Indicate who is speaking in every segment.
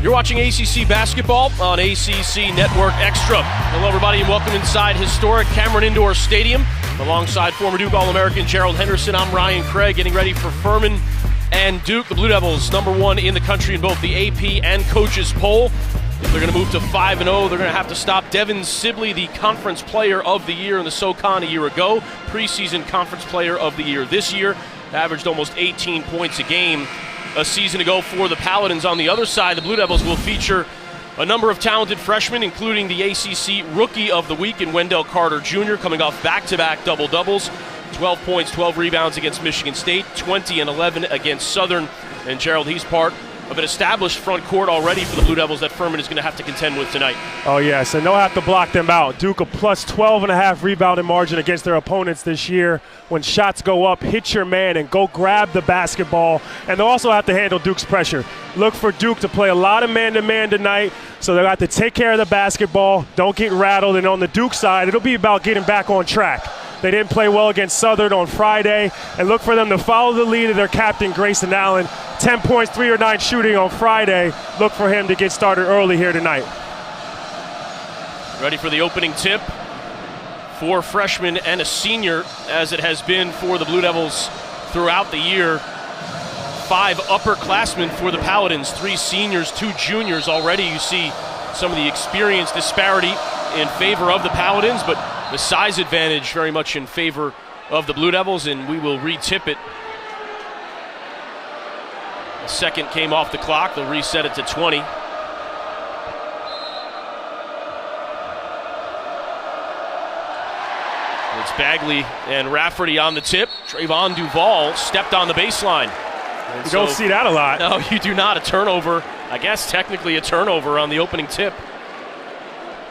Speaker 1: You're watching ACC basketball on ACC Network Extra. Hello, everybody, and welcome inside historic Cameron Indoor Stadium. Alongside former Duke All-American Gerald Henderson, I'm Ryan Craig, getting ready for Furman and Duke. The Blue Devils, #1 in the country in both the AP and coaches poll. If they're going to move to 5-0, they're going to have to stop Devin Sibley, the Conference Player of the Year in the SoCon a year ago, preseason Conference Player of the Year this year. Averaged almost 18 points a game a season ago for the Paladins. On the other side, the Blue Devils will feature a number of talented freshmen, including the ACC Rookie of the Week in Wendell Carter Jr., coming off back-to-back double-doubles. 12 points, 12 rebounds against Michigan State, 20 and 11 against Southern. And Gerald, he's part of an established front court already for the Blue Devils that Furman is going to have to contend with tonight.
Speaker 2: Oh, yes, and they'll have to block them out. Duke a plus 12.5 rebounding margin against their opponents this year. When shots go up, hit your man and go grab the basketball. And they'll also have to handle Duke's pressure. Look for Duke to play a lot of man-to-man tonight, so they'll have to take care of the basketball, don't get rattled. And on the Duke side, it'll be about getting back on track. They didn't play well against Southern on Friday, and look for them to follow the lead of their captain, Grayson Allen. 10 points, 3 or 9 shooting on Friday. Look for him to get started early here tonight.
Speaker 1: Ready for the opening tip. 4 freshmen and a senior, as it has been for the Blue Devils throughout the year. 5 upperclassmen for the Paladins, 3 seniors, 2 juniors. Already you see some of the experience disparity in favor of the Paladins, but the size advantage very much in favor of the Blue Devils, and we will re-tip it. The second came off the clock. They'll reset it to 20. It's Bagley and Rafferty on the tip. Trayvon Duval stepped on the baseline.
Speaker 2: You don't see that a lot.
Speaker 1: No, you do not. A turnover. I guess technically a turnover on the opening tip.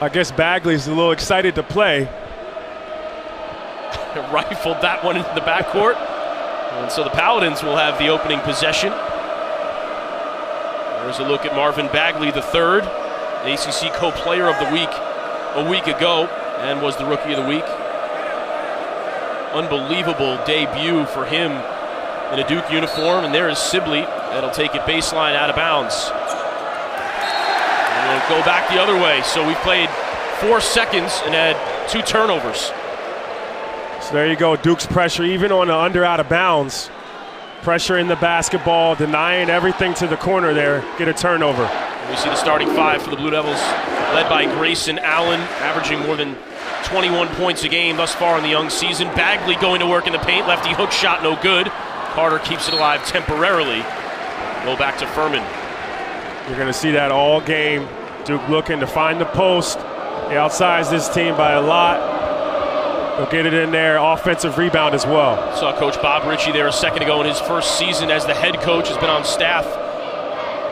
Speaker 2: I guess Bagley's a little excited to play.
Speaker 1: Rifled that one into the backcourt. And so the Paladins will have the opening possession. There's a look at Marvin Bagley III, ACC Co-Player of the Week a week ago, and was the Rookie of the Week. Unbelievable debut for him in a Duke uniform. And there is Sibley. That'll take it baseline out of bounds. And we'll go back the other way. So we played 4 seconds and had 2 turnovers.
Speaker 2: So there you go, Duke's pressure, even on the under out of bounds. Pressure in the basketball, denying everything to the corner there, get a turnover.
Speaker 1: And we see the starting 5 for the Blue Devils, led by Grayson Allen, averaging more than 21 points a game thus far in the young season. Bagley going to work in the paint, lefty hook shot, no good. Carter keeps it alive temporarily. Go back to Furman.
Speaker 2: You're going to see that all game. Duke looking to find the post. He outsides this team by a lot. They'll get it in there, offensive rebound as well.
Speaker 1: Saw Coach Bob Ritchie there a second ago in his first season as the head coach. Has been on staff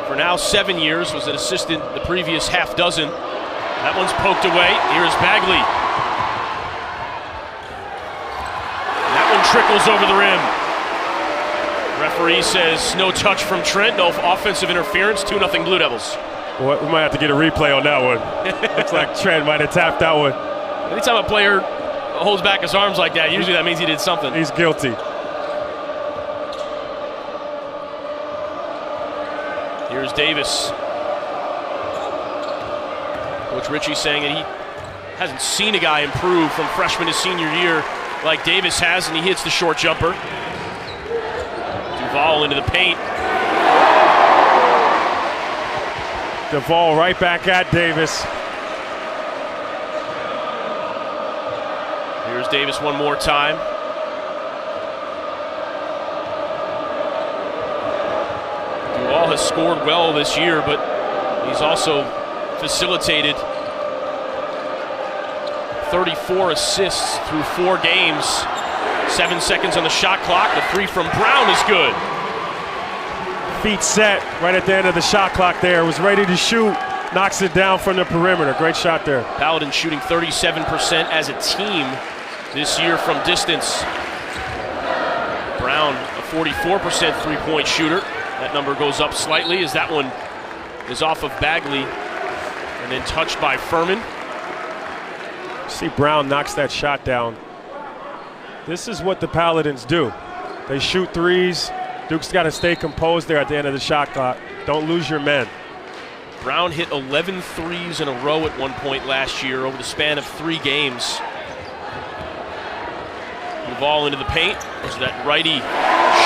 Speaker 1: for now 7 years, was an assistant the previous half dozen. That one's poked away. Here's Bagley. And that one trickles over the rim. Referee says no touch from Trent, no offensive interference, 2-0 Blue Devils.
Speaker 2: Well, we might have to get a replay on that one. Looks like Trent might have tapped that one.
Speaker 1: Anytime a player holds back his arms like that, usually that means he did something.
Speaker 2: He's guilty.
Speaker 1: Here's Davis. Coach Ritchie saying that he hasn't seen a guy improve from freshman to senior year like Davis has, and he hits the short jumper. Duval into the paint.
Speaker 2: Duval right back at Davis.
Speaker 1: Here's Davis one more time. Duval has scored well this year, but he's also facilitated 34 assists through 4 games. 7 seconds on the shot clock. The 3 from Brown is good.
Speaker 2: Feet set right at the end of the shot clock there. Was ready to shoot. Knocks it down from the perimeter. Great shot there.
Speaker 1: Paladins shooting 37% as a team this year from distance. Brown, a 44% three-point shooter. That number goes up slightly as that one is off of Bagley and then touched by Furman.
Speaker 2: See Brown knocks that shot down. This is what the Paladins do. They shoot threes. Duke's got to stay composed there at the end of the shot clock. Don't lose your men.
Speaker 1: Brown hit 11 threes in a row at one point last year over the span of 3 games. Duval into the paint. There's that righty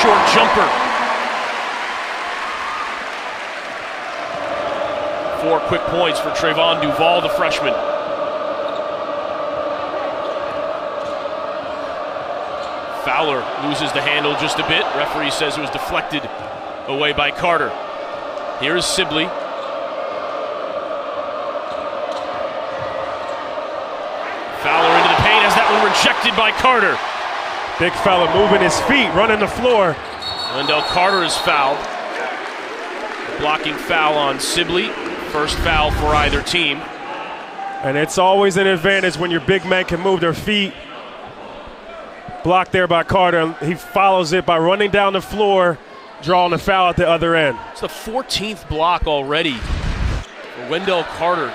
Speaker 1: short jumper. 4 quick points for Trayvon Duval, the freshman. Fowler loses the handle just a bit. Referee says it was deflected away by Carter. Here is Sibley. Fowler into the paint, has that one rejected by Carter.
Speaker 2: Big fella moving his feet, running the floor.
Speaker 1: Wendell Carter is fouled. Blocking foul on Sibley. First foul for either team.
Speaker 2: And it's always an advantage when your big men can move their feet. Blocked there by Carter. He follows it by running down the floor, drawing a foul at the other end.
Speaker 1: It's the 14th block already for Wendell Carter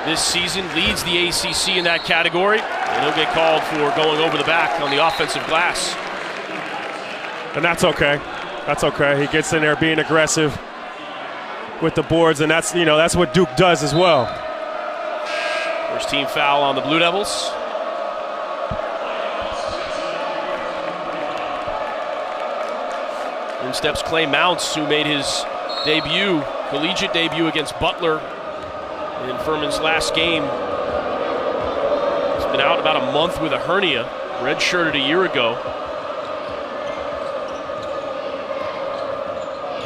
Speaker 1: this season. Leads the ACC in that category. And he'll get called for going over the back on the offensive glass.
Speaker 2: And that's okay. That's okay. He gets in there being aggressive with the boards, and that's what Duke does as well.
Speaker 1: First team foul on the Blue Devils. In steps Clay Mounts, who made his collegiate debut against Butler in Furman's last game. He's been out about a month with a hernia, redshirted a year ago.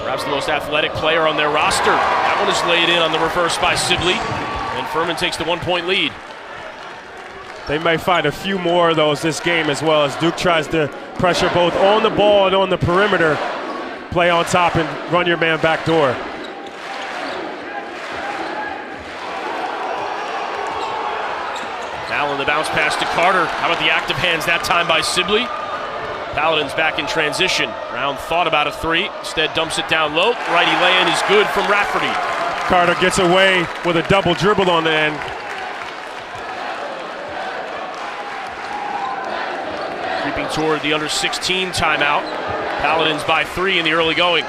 Speaker 1: Perhaps the most athletic player on their roster. That one is laid in on the reverse by Sibley, and Furman takes the 1-point lead.
Speaker 2: They may find a few more of those this game as well, as Duke tries to pressure both on the ball and on the perimeter. Play on top and run your man back door.
Speaker 1: Allen, the bounce pass to Carter. How about the active hands that time by Sibley? Paladins back in transition. Brown thought about a 3, instead dumps it down low. Righty lay-in is good from Rafferty.
Speaker 2: Carter gets away with a double dribble on the end.
Speaker 1: Creeping toward the under 16 timeout. Paladins by 3 in the early going.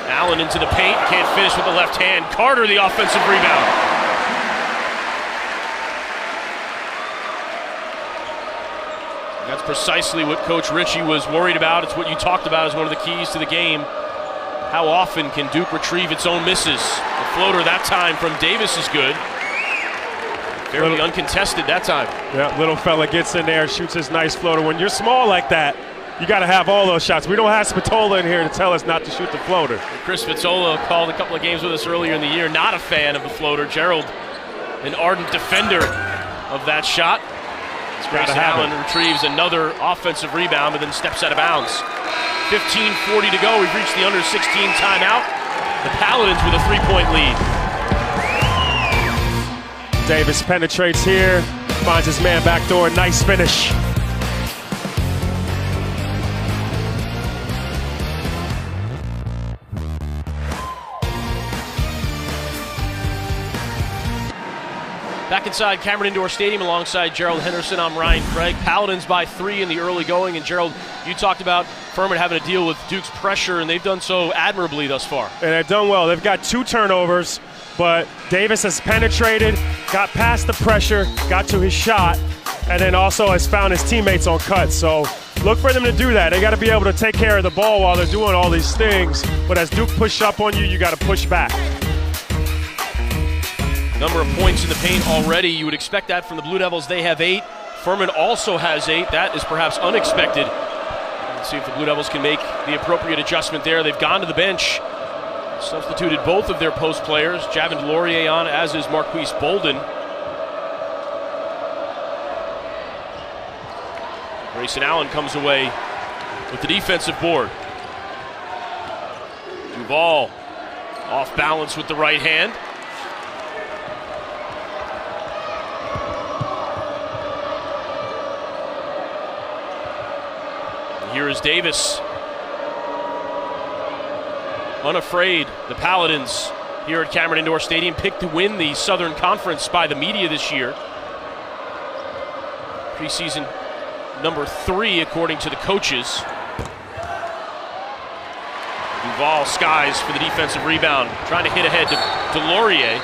Speaker 1: Allen into the paint, can't finish with the left hand. Carter the offensive rebound. That's precisely what Coach Ritchie was worried about. It's what you talked about as one of the keys to the game. How often can Duke retrieve its own misses? The floater that time from Davis is good. Fairly uncontested that time.
Speaker 2: Yeah, little fella gets in there, shoots his nice floater. When you're small like that, you got to have all those shots. We don't have Spatola in here to tell us not to shoot the floater.
Speaker 1: Chris Spatola called a couple of games with us earlier in the year, not a fan of the floater. Gerald, an ardent defender of that shot. Grayson Allen retrieves another offensive rebound, but then steps out of bounds. 15:40 to go. We've reached the under 16 timeout. The Paladins with a 3-point lead.
Speaker 2: Davis penetrates here, finds his man back door. Nice finish.
Speaker 1: Back inside Cameron Indoor Stadium alongside Gerald Henderson, I'm Ryan Craig. Paladins by 3 in the early going. And Gerald, you talked about Furman having to deal with Duke's pressure, and they've done so admirably thus far.
Speaker 2: And they've done well. They've got 2 turnovers, but Davis has penetrated, got past the pressure, got to his shot, and then also has found his teammates on cuts. So look for them to do that. They got to be able to take care of the ball while they're doing all these things. But as Duke pushes up on you, you got to push back.
Speaker 1: Number of points in the paint already. You would expect that from the Blue Devils. They have 8. Furman also has 8. That is perhaps unexpected. Let's see if the Blue Devils can make the appropriate adjustment there. They've gone to the bench, substituted both of their post players. Javin Delorier on, as is Marquise Bolden. Grayson Allen comes away with the defensive board. Duval off balance with the right hand. Here is Davis. Unafraid, the Paladins here at Cameron Indoor Stadium picked to win the Southern Conference by the media this year. Preseason number 3 according to the coaches. Duval skies for the defensive rebound, trying to hit ahead to Delorier.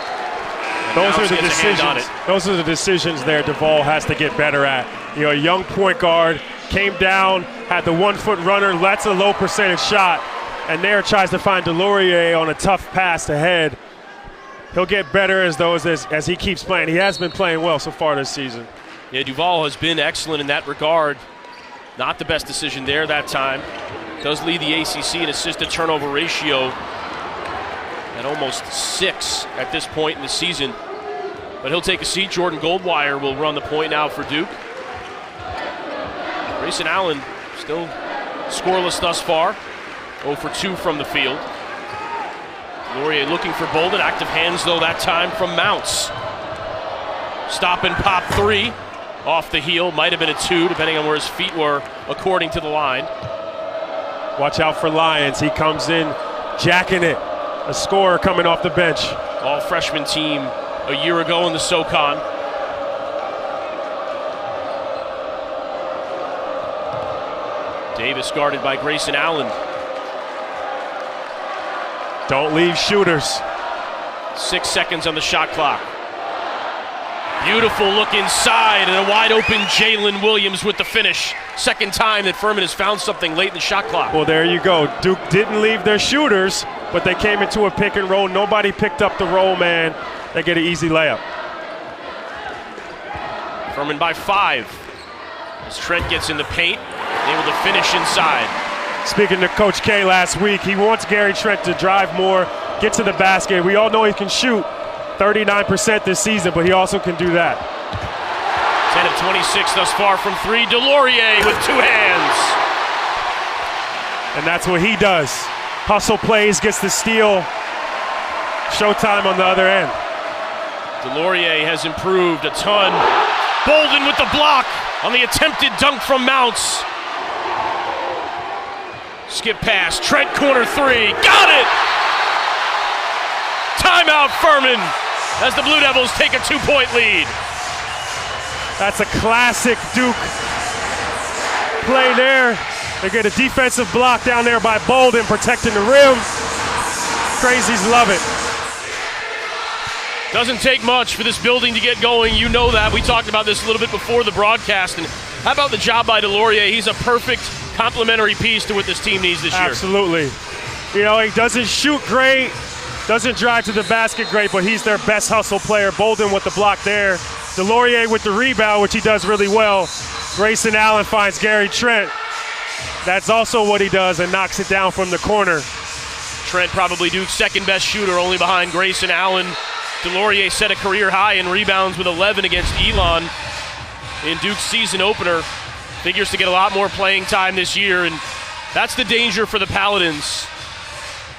Speaker 2: Those are the decisions. Those are the decisions there Duval has to get better at. You know, a young point guard came down, had the 1 foot runner, that's a low percentage shot, and there tries to find Delorier on a tough pass ahead. He'll get better as he keeps playing. He has been playing well so far this season.
Speaker 1: Yeah, Duval has been excellent in that regard. Not the best decision there that time. Does lead the ACC in assist-to-turnover ratio at almost 6 at this point in the season. But he'll take a seat. Jordan Goldwire will run the point now for Duke. Grayson Allen still scoreless thus far. 0 for 2 from the field. Laurier looking for Bolden. Active hands, though, that time from Mounts. Stop and pop 3. Off the heel, might have been a 2, depending on where his feet were, according to the line.
Speaker 2: Watch out for Lyons. He comes in, jacking it. A scorer coming off the bench.
Speaker 1: All freshman team a year ago in the SoCon. Davis guarded by Grayson Allen.
Speaker 2: Don't leave shooters.
Speaker 1: 6 seconds on the shot clock. Beautiful look inside, and a wide-open Jalen Williams with the finish. Second time that Furman has found something late in the shot clock.
Speaker 2: Well, there you go. Duke didn't leave their shooters, but they came into a pick and roll. Nobody picked up the roll, man. They get an easy layup.
Speaker 1: Furman by 5. As Trent gets in the paint, able to finish inside.
Speaker 2: Speaking to Coach K last week, he wants Gary Trent to drive more, get to the basket. We all know he can shoot 39% this season, but he also can do that.
Speaker 1: 10 of 26 thus far from 3. Delorier with 2 hands.
Speaker 2: And that's what he does. Hustle plays, gets the steal. Showtime on the other end.
Speaker 1: Delorier has improved a ton. Bolden with the block on the attempted dunk from Mounts. Skip pass, Trent corner 3, got it! Timeout Furman as the Blue Devils take a 2-point lead.
Speaker 2: That's a classic Duke play there. They get a defensive block down there by Bolden protecting the rim. Crazies love it.
Speaker 1: Doesn't take much for this building to get going. You know that. We talked about this a little bit before the broadcast. And how about the job by Delorier? He's a perfect complementary piece to what this team needs this year.
Speaker 2: Absolutely. You know, he doesn't shoot great, doesn't drive to the basket great, but he's their best hustle player. Bolden with the block there. Delorier with the rebound, which he does really well. Grayson Allen finds Gary Trent. That's also what he does and knocks it down from the corner.
Speaker 1: Trent probably Duke's second best shooter, only behind Grayson Allen. Delorier set a career high in rebounds with 11 against Elon in Duke's season opener. Figures to get a lot more playing time this year, and that's the danger for the Paladins.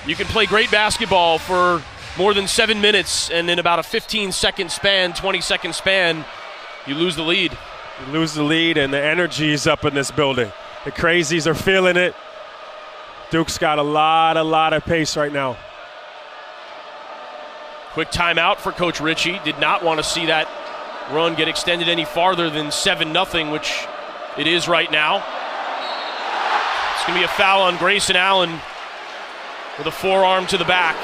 Speaker 1: You can play great basketball for more than 7 minutes, and in about a 15-second span, 20-second span, you lose the lead.
Speaker 2: You lose the lead, and the energy is up in this building. The crazies are feeling it. Duke's got a lot of pace right now.
Speaker 1: Quick timeout for Coach Ritchie. Did not want to see that run get extended any farther than 7-0, which it is right now. It's going to be a foul on Grayson Allen with a forearm to the back.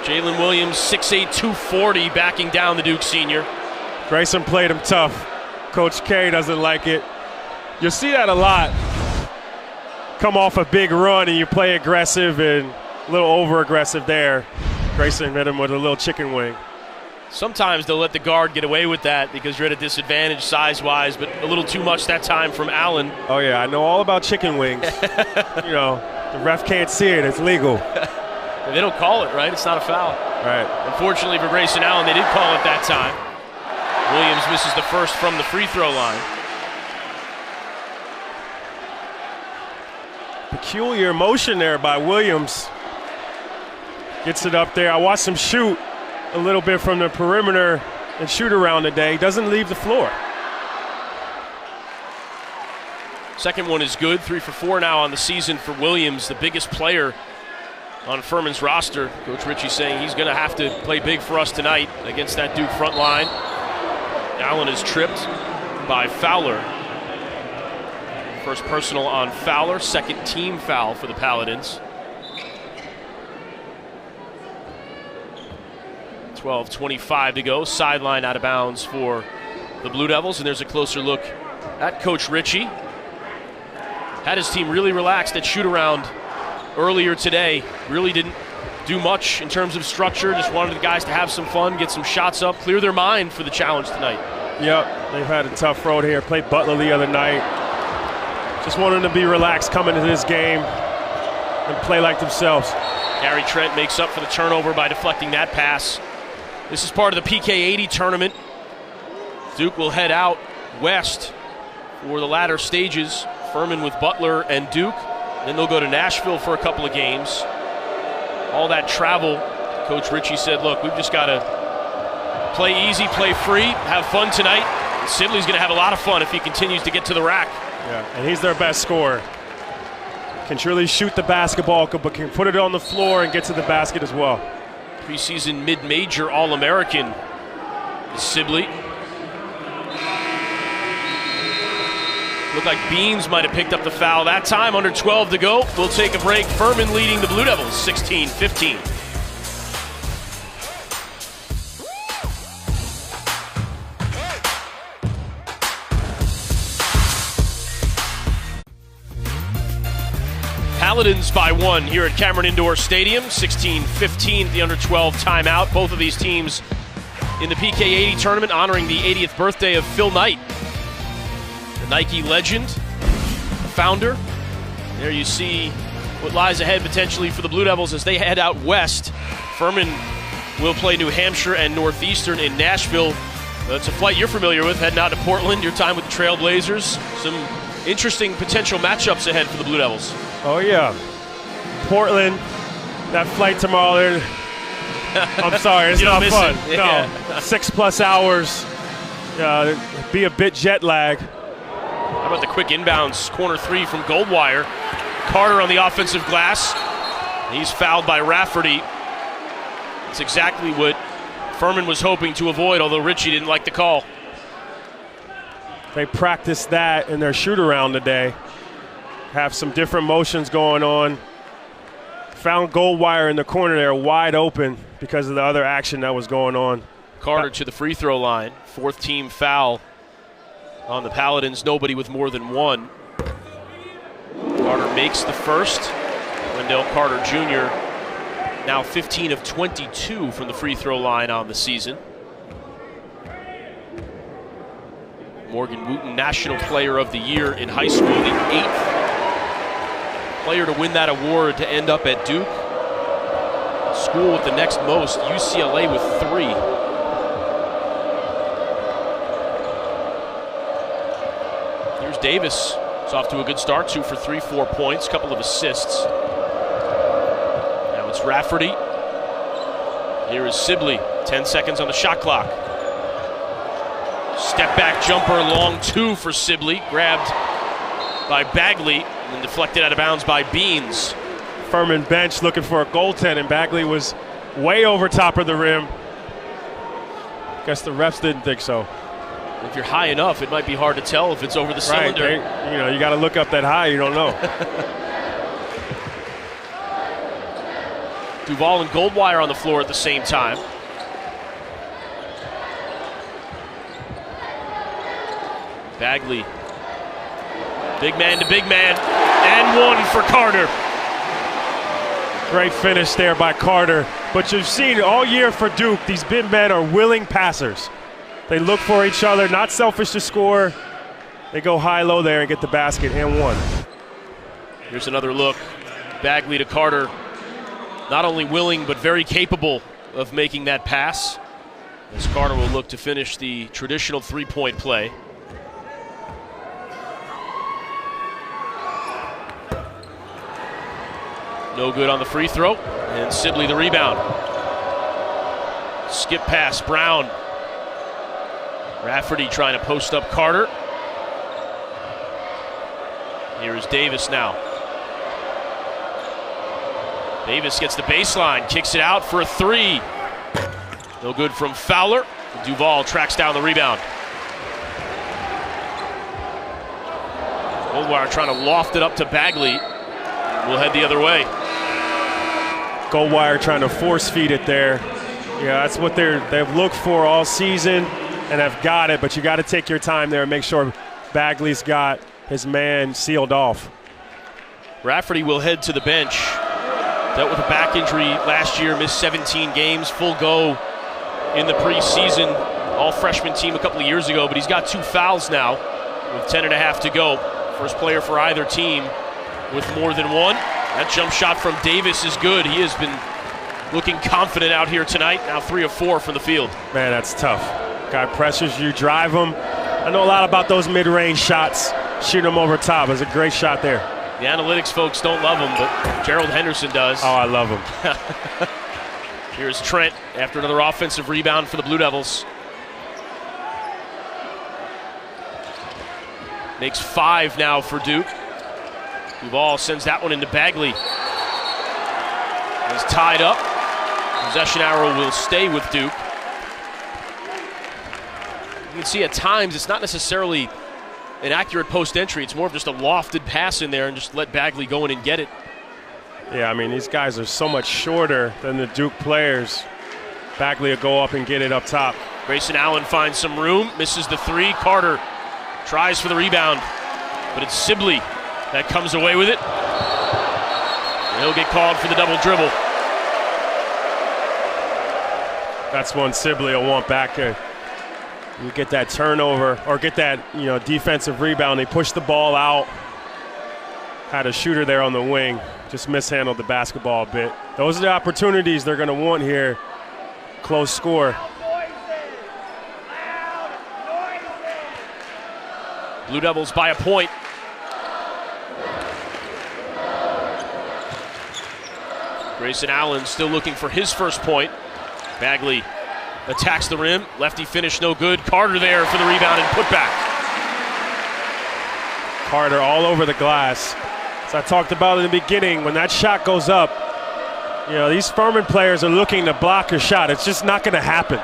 Speaker 1: Jalen Williams, 6'8", 240, backing down the Duke senior.
Speaker 2: Grayson played him tough. Coach K doesn't like it. You'll see that a lot. Come off a big run and you play aggressive and a little over-aggressive there. Grayson hit him with a little chicken wing.
Speaker 1: Sometimes they'll let the guard get away with that because you're at a disadvantage size-wise, but a little too much that time from Allen.
Speaker 2: Oh, yeah, I know all about chicken wings. You know, the ref can't see it. It's legal.
Speaker 1: They don't call it, right? It's not a foul.
Speaker 2: Right.
Speaker 1: Unfortunately for Grayson Allen, they did call it that time. Williams misses the first from the free throw line.
Speaker 2: Peculiar motion there by Williams. Gets it up there. I watched him shoot a little bit from the perimeter and shoot around today. Doesn't leave the floor.
Speaker 1: Second one is good. 3 for 4 now on the season for Williams, the biggest player on Furman's roster. Coach Ritchie saying he's going to have to play big for us tonight against that Duke front line. Allen is tripped by Fowler. First personal on Fowler, second team foul for the Paladins. 12:25 to go. Sideline out of bounds for the Blue Devils, and there's a closer look at Coach Ritchie. Had his team really relaxed at shoot-around earlier today. Really didn't do much in terms of structure. Just wanted the guys to have some fun, get some shots up, clear their mind for the challenge tonight.
Speaker 2: Yep, they've had a tough road here. Played Butler the other night. Just wanted them to be relaxed coming into this game and play like themselves.
Speaker 1: Gary Trent makes up for the turnover by deflecting that pass. This is part of the PK80 tournament. Duke will head out west for the latter stages. Furman with Butler and Duke. Then they'll go to Nashville for a couple of games. All that travel, Coach Ritchie said, look, we've just got to play easy, play free, have fun tonight. And Sibley's going to have a lot of fun if he continues to get to the rack.
Speaker 2: Yeah, and he's their best scorer. Can truly shoot the basketball, but can put it on the floor and get to the basket as well.
Speaker 1: Preseason mid-major All-American is Sibley. Looked like Beans might have picked up the foul that time. Under 12 to go. We'll take a break. Furman leading the Blue Devils 16-15. Paladins by 1 here at Cameron Indoor Stadium. 16-15 the under 12 timeout. Both of these teams in the PK80 tournament honoring the 80th birthday of Phil Knight, the Nike legend, founder. There you see what lies ahead potentially for the Blue Devils as they head out west. Furman will play New Hampshire and Northeastern in Nashville. It's a flight you're familiar with, heading out to Portland, your time with the Trailblazers. Some interesting potential matchups ahead for the Blue Devils.
Speaker 2: Oh, yeah. Portland, that flight tomorrow, I'm sorry, it's not fun.
Speaker 1: Yeah.
Speaker 2: No, 6+ hours, be a bit jet lag.
Speaker 1: How about the quick inbounds, corner three from Goldwire. Carter on the offensive glass. He's fouled by Rafferty. It's exactly what Furman was hoping to avoid, although Ritchie didn't like the call.
Speaker 2: They practiced that in their shoot-around today. Have some different motions going on. Found Goldwire in the corner there wide open because of the other action that was going on.
Speaker 1: Carter to the free throw line. 4th team foul on the Paladins. Nobody with more than one. Carter makes the first. Wendell Carter Jr. now 15 of 22 from the free throw line on the season. Morgan Wooten, National Player of the Year in high school, the 8th player to win that award to end up at Duke. School with the next most, UCLA with 3. Here's Davis. It's off to a good start, 2 for 3, 4 points, couple of assists. Now it's Rafferty. Here is Sibley, 10 seconds on the shot clock. Step back jumper, long 2 for Sibley, grabbed by Bagley and deflected out of bounds by Beans.
Speaker 2: Furman bench looking for a goaltend, and Bagley was way over top of the rim. Guess the refs didn't think so.
Speaker 1: If you're high enough, it might be hard to tell if it's over the cylinder.
Speaker 2: Right, you got to look up that high, you don't know.
Speaker 1: Duval and Goldwire on the floor at the same time. Bagley, big man to big man, and 1 for Carter.
Speaker 2: Great finish there by Carter. But you've seen all year for Duke, these big men are willing passers. They look for each other, not selfish to score. They go high-low there and get the basket, and 1.
Speaker 1: Here's another look. Bagley to Carter. Not only willing, but very capable of making that pass, as Carter will look to finish the traditional three-point play. No good on the free throw, and Sibley the rebound. Skip pass, Brown. Rafferty trying to post up Carter. Here is Davis now. Davis gets the baseline, kicks it out for a 3. No good from Fowler. Duval tracks down the rebound. Goldwire trying to loft it up to Bagley. We'll head the other way.
Speaker 2: Goldwire trying to force feed it there. Yeah, that's what they've looked for all season and have got it, but you got to take your time there and make sure Bagley's got his man sealed off.
Speaker 1: Rafferty will head to the bench. Dealt with a back injury last year, missed 17 games, full go in the preseason. All-freshman team a couple of years ago, but he's got 2 fouls now with 10.5 to go. First player for either team with more than one. That jump shot from Davis is good. He has been looking confident out here tonight. Now 3 of 4 from the field.
Speaker 2: Man, that's tough. Guy pressures you, drive him. I know a lot about those mid-range shots. Shoot them over top. It's a great shot there.
Speaker 1: The analytics folks don't love him, but Gerald Henderson does.
Speaker 2: Oh, I love him.
Speaker 1: Here's Trent after another offensive rebound for the Blue Devils. Makes 5 now for Duke. Duval sends that one into Bagley. He's tied up. Possession arrow will stay with Duke. You can see at times it's not necessarily an accurate post entry. It's more of just a lofted pass in there and just let Bagley go in and get it.
Speaker 2: Yeah, I mean, these guys are so much shorter than the Duke players. Bagley will go up and get it up top.
Speaker 1: Grayson Allen finds some room, misses the 3. Carter tries for the rebound, but it's Sibley that comes away with it. And he'll get called for the double dribble.
Speaker 2: That's one Sibley will want back there. You get that turnover or get that, defensive rebound. They push the ball out. Had a shooter there on the wing. Just mishandled the basketball a bit. Those are the opportunities they're going to want here. Close score.
Speaker 1: Blue Devils by a point. Grayson Allen still looking for his first point. Bagley attacks the rim. Lefty finish no good. Carter there for the rebound and put back.
Speaker 2: Carter all over the glass. As I talked about in the beginning, when that shot goes up, these Furman players are looking to block a shot. It's just not going to happen.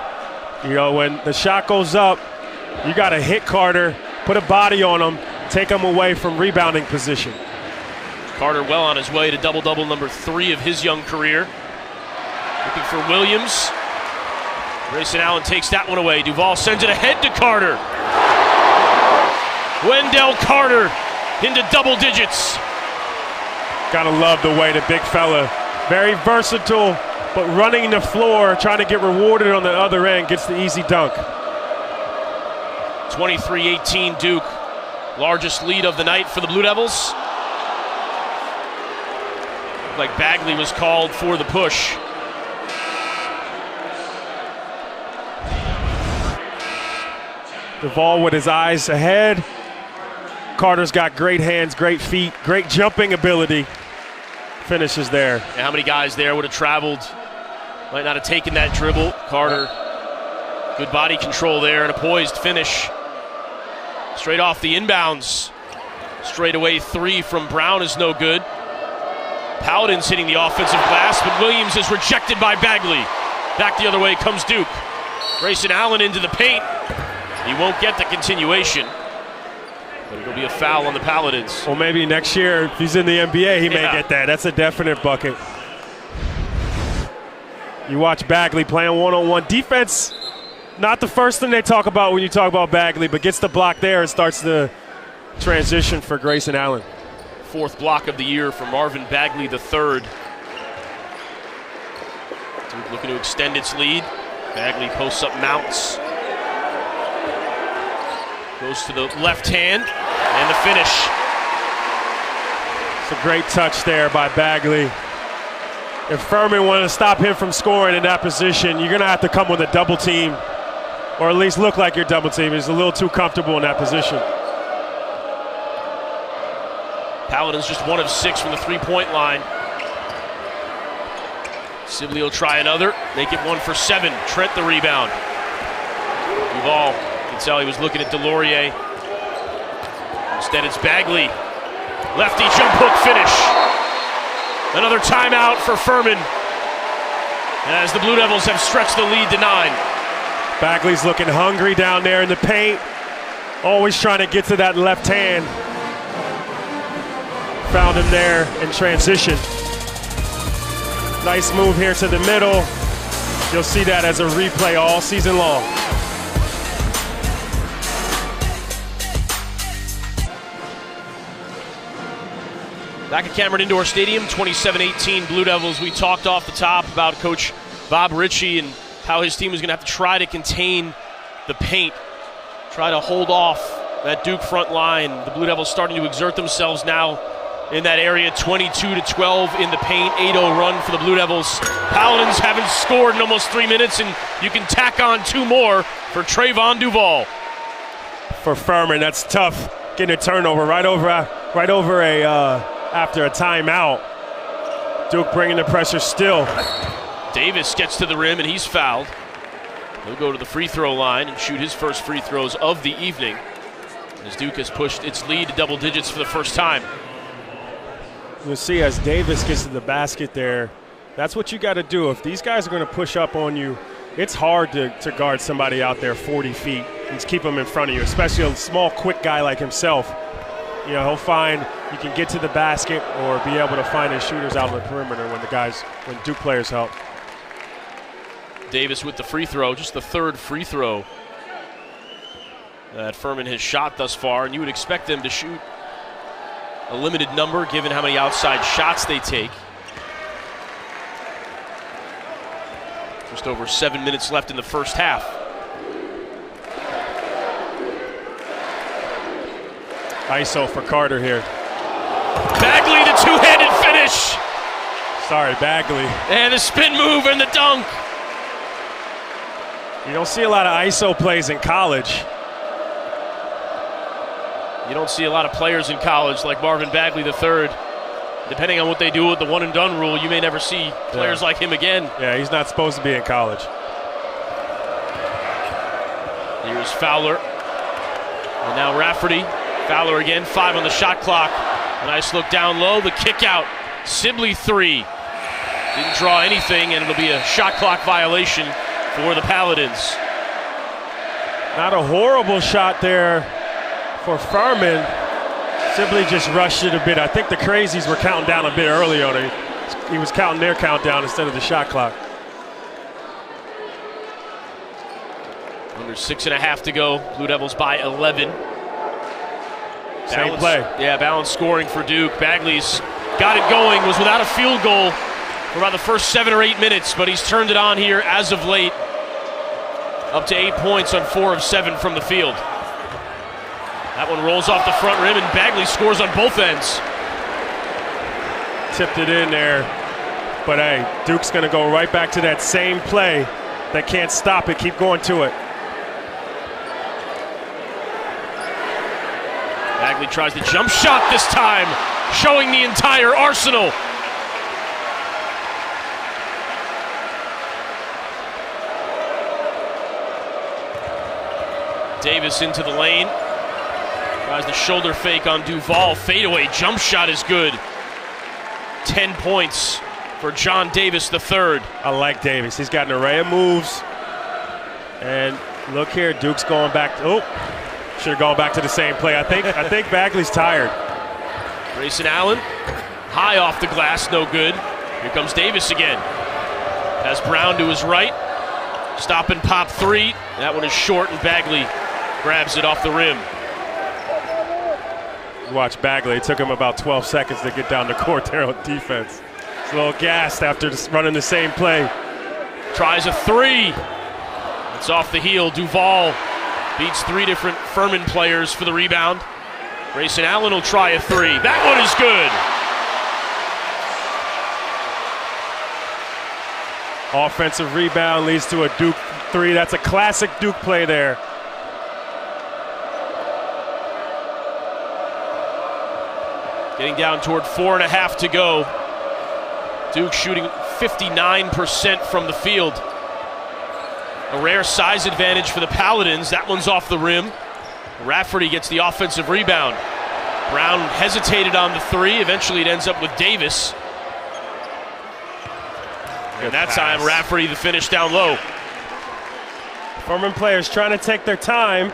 Speaker 2: When the shot goes up, you got to hit Carter, put a body on him, take him away from rebounding position.
Speaker 1: Carter well on his way to double-double number 3 of his young career. Looking for Williams. Grayson Allen takes that one away. Duval sends it ahead to Carter. Wendell Carter into double digits.
Speaker 2: Gotta love the way the big fella, very versatile, but running the floor, trying to get rewarded on the other end, gets the easy dunk.
Speaker 1: 23-18 Duke. Largest lead of the night for the Blue Devils. Looked like Bagley was called for the push.
Speaker 2: Duval with his eyes ahead. Carter's got great hands, great feet, great jumping ability. Finishes there.
Speaker 1: And how many guys there would have traveled? Might not have taken that dribble. Carter, good body control there and a poised finish. Straight off the inbounds. Straight away 3 from Brown is no good. Paladins hitting the offensive glass, but Williams is rejected by Bagley. Back the other way comes Duke. Grayson Allen into the paint. He won't get the continuation, but it'll be a foul on the Paladins.
Speaker 2: Well, maybe next year, if he's in the NBA, he may get that. That's a definite bucket. You watch Bagley playing one-on-one defense. Not the first thing they talk about when you talk about Bagley, but gets the block there and starts the transition for Grayson Allen.
Speaker 1: 4th block of the year for Marvin Bagley III. Duke looking to extend its lead. Bagley posts up, mounts. Goes to the left hand, and the finish.
Speaker 2: It's a great touch there by Bagley. If Furman wanted to stop him from scoring in that position, you're going to have to come with a double team, or at least look like you're double team. He's a little too comfortable in that position.
Speaker 1: Paladins just 1 of 6 from the 3-point line. Sibley will try another, make it 1 for 7. Trent the rebound. Duval. You can tell he was looking at Delorier. Instead, it's Bagley. Lefty jump hook finish. Another timeout for Furman as the Blue Devils have stretched the lead to 9.
Speaker 2: Bagley's looking hungry down there in the paint. Always trying to get to that left hand. Found him there in transition. Nice move here to the middle. You'll see that as a replay all season long.
Speaker 1: Back at Cameron Indoor Stadium, 27-18 Blue Devils. We talked off the top about Coach Bob Ritchie and how his team was going to have to try to contain the paint, try to hold off that Duke front line. The Blue Devils starting to exert themselves now in that area, 22-12 in the paint, 8-0 run for the Blue Devils. Paladins haven't scored in almost 3 minutes, and you can tack on 2 more for Trayvon Duval.
Speaker 2: For Furman, that's tough, getting a turnover right over after a timeout. Duke bringing the pressure still.
Speaker 1: Davis gets to the rim, and he's fouled. He'll go to the free throw line and shoot his first free throws of the evening, as Duke has pushed its lead to double digits for the first time.
Speaker 2: You'll see as Davis gets to the basket there, that's what you got to do. If these guys are going to push up on you, it's hard to guard somebody out there 40 feet and keep them in front of you, especially a small, quick guy like himself. You know, he'll find you can get to the basket or be able to find his shooters out on the perimeter when Duke players help.
Speaker 1: Davis with the free throw, just the third free throw that Furman has shot thus far, and you would expect them to shoot a limited number given how many outside shots they take. Just over 7 minutes left in the first half.
Speaker 2: ISO for Carter here.
Speaker 1: Bagley, the two-handed finish.
Speaker 2: Sorry, Bagley.
Speaker 1: And the spin move and the dunk.
Speaker 2: You don't see a lot of ISO plays in college.
Speaker 1: You don't see a lot of players in college like Marvin Bagley III. Depending on what they do with the one-and-done rule, you may never see players like him again.
Speaker 2: Yeah, he's not supposed to be in college.
Speaker 1: Here's Fowler. And now Rafferty. Fowler again, 5 on the shot clock. A nice look down low, the kick out. Sibley 3. Didn't draw anything, and it'll be a shot clock violation for the Paladins.
Speaker 2: Not a horrible shot there for Furman. Sibley just rushed it a bit. I think the Crazies were counting down a bit earlier. He was counting their countdown instead of the shot clock.
Speaker 1: Under 6.5 to go. Blue Devils by 11.
Speaker 2: Same play.
Speaker 1: Yeah, balanced scoring for Duke. Bagley's got it going, was without a field goal for about the first 7 or 8 minutes, but he's turned it on here as of late. Up to 8 points on 4 of 7 from the field. That one rolls off the front rim, and Bagley scores on both ends.
Speaker 2: Tipped it in there, but hey, Duke's going to go right back to that same play. They can't stop it, keep going to it.
Speaker 1: Bagley tries the jump shot this time, showing the entire arsenal. Davis into the lane. Tries the shoulder fake on Duval. Fadeaway jump shot is good. 10 points for John Davis III.
Speaker 2: I like Davis. He's got an array of moves. And look here, Duke's going back. Should have gone back to the same play. I think Bagley's tired.
Speaker 1: Grayson Allen, high off the glass, no good. Here comes Davis again. Has Brown to his right. Stop and pop 3. That one is short, and Bagley grabs it off the rim.
Speaker 2: Watch Bagley. It took him about 12 seconds to get down the court there on defense. He's a little gassed after running the same play.
Speaker 1: Tries a 3. It's off the heel. Duval beats 3 different Furman players for the rebound. Grayson Allen will try a 3. That one is good.
Speaker 2: Offensive rebound leads to a Duke 3. That's a classic Duke play there.
Speaker 1: Getting down toward 4.5 to go. Duke shooting 59% from the field. A rare size advantage for the Paladins. That one's off the rim. Rafferty gets the offensive rebound. Brown hesitated on the 3. Eventually it ends up with Davis. And that time Rafferty the finish down low.
Speaker 2: Furman players trying to take their time.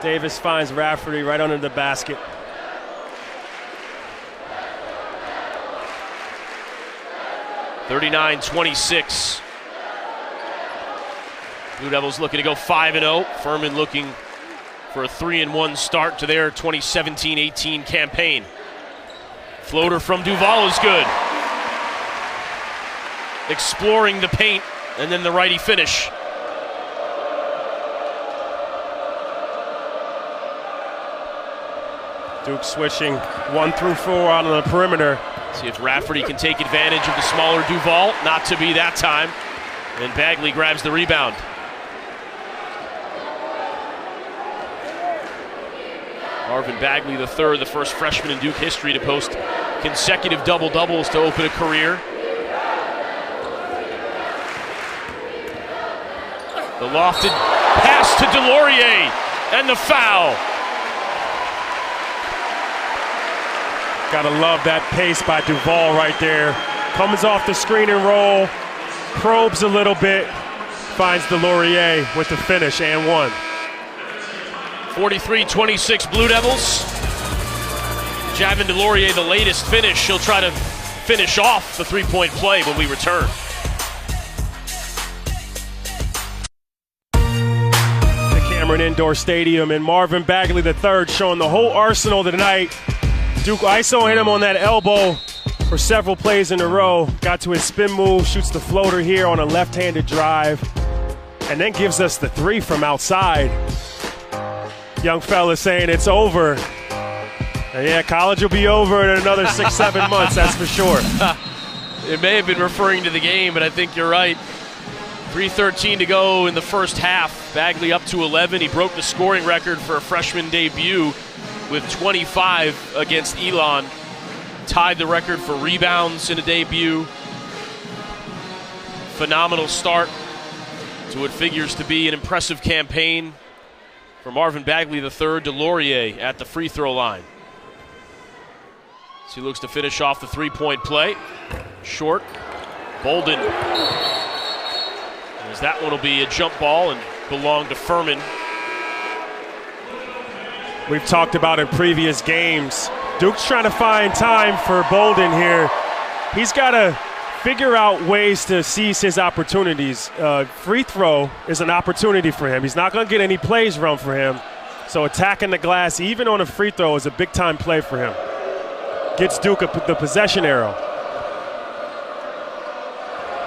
Speaker 2: Davis finds Rafferty right under the basket.
Speaker 1: .39-26. Blue Devils looking to go 5-0. Furman looking for a 3-1 start to their 2017-18 campaign. Floater from Duval is good. Exploring the paint, and then the righty finish.
Speaker 2: Duke switching 1 through 4 out on the perimeter.
Speaker 1: See if Rafferty can take advantage of the smaller Duval. Not to be that time. And Bagley grabs the rebound. Marvin Bagley III, the first freshman in Duke history to post consecutive double-doubles to open a career. The lofted pass to Delorier, and the foul.
Speaker 2: Gotta love that pace by Duval right there. Comes off the screen and roll, probes a little bit, finds Delorier with the finish and one.
Speaker 1: 43-26 Blue Devils. Javin Delorier, the latest finish. He'll try to finish off the three-point play when we return.
Speaker 2: The Cameron Indoor Stadium, and Marvin Bagley III showing the whole arsenal tonight. Duke ISO hit him on that elbow for several plays in a row. Got to his spin move, shoots the floater here on a left-handed drive, and then gives us the three from outside. Young fella saying it's over. And yeah, college will be over in another 6-7 months, that's for sure.
Speaker 1: It may have been referring to the game, but I think you're right. 3:13 to go in the first half. Bagley up to 11. He broke the scoring record for a freshman debut with 25 against Elon. Tied the record for rebounds in a debut. Phenomenal start to what figures to be an impressive campaign for Marvin Bagley III. Delorier at the free throw line. So he looks to finish off the three-point play. Short. Bolden. As that one will be a jump ball and belong to Furman.
Speaker 2: We've talked about in previous games, Duke's trying to find time for Bolden here. He's got to figure out ways to seize his opportunities. Free throw is an opportunity for him. He's not going to get any plays run for him. So attacking the glass, even on a free throw, is a big-time play for him. Gets Duke the possession arrow.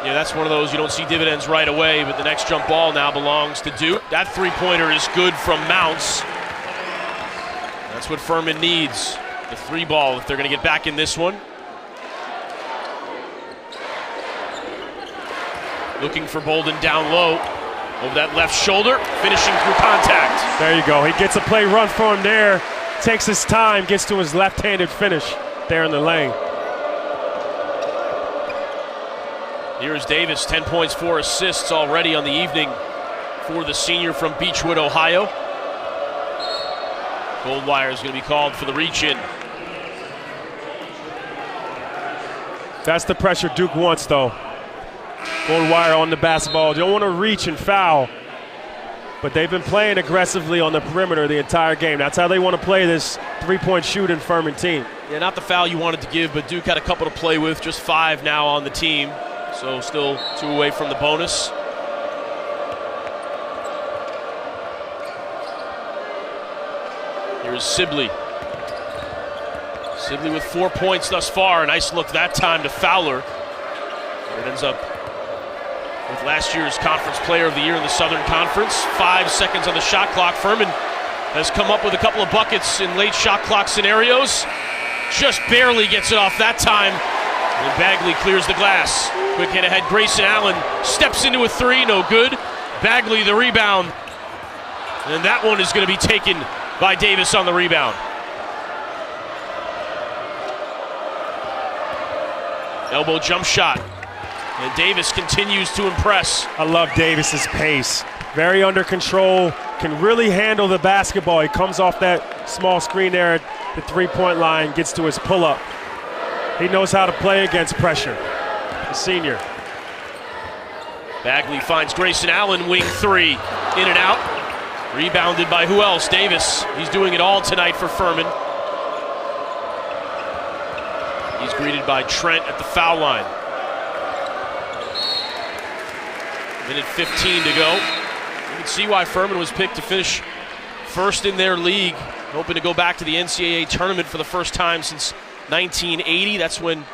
Speaker 1: Yeah, that's one of those you don't see dividends right away, but the next jump ball now belongs to Duke. That three-pointer is good from Mounts. That's what Furman needs, the three ball, if they're going to get back in this one. Looking for Bolden down low, over that left shoulder, finishing through contact.
Speaker 2: There you go. He gets a play run for him there, takes his time, gets to his left-handed finish there in the lane.
Speaker 1: Here's Davis, 10 points, 4 assists already on the evening for the senior from Beechwood, Ohio. Goldwire is going to be called for the reach-in.
Speaker 2: That's the pressure Duke wants, though. Goldwire on the basketball. They don't want to reach and foul, but they've been playing aggressively on the perimeter the entire game. That's how they want to play this three-point shooting Furman team.
Speaker 1: Yeah, not the foul you wanted to give, but Duke had a couple to play with, just 5 now on the team, so still 2 away from the bonus. Here's Sibley. Sibley with 4 points thus far. A nice look that time to Fowler. It ends up with last year's Conference Player of the Year in the Southern Conference. 5 seconds on the shot clock. Furman has come up with a couple of buckets in late shot clock scenarios. Just barely gets it off that time. And Bagley clears the glass. Quick hit ahead. Grayson Allen steps into a three. No good. Bagley the rebound. And that one is going to be taken by Davis on the rebound. Elbow jump shot. And Davis continues to impress.
Speaker 2: I love Davis's pace. Very under control, can really handle the basketball. He comes off that small screen there at the three-point line, gets to his pull-up. He knows how to play against pressure, the senior.
Speaker 1: Bagley finds Grayson Allen, wing three, in and out. Rebounded by who else? Davis. He's doing it all tonight for Furman. He's greeted by Trent at the foul line. Minute 15 to go. You can see why Furman was picked to finish first in their league, hoping to go back to the NCAA tournament for the first time since 1980. That's when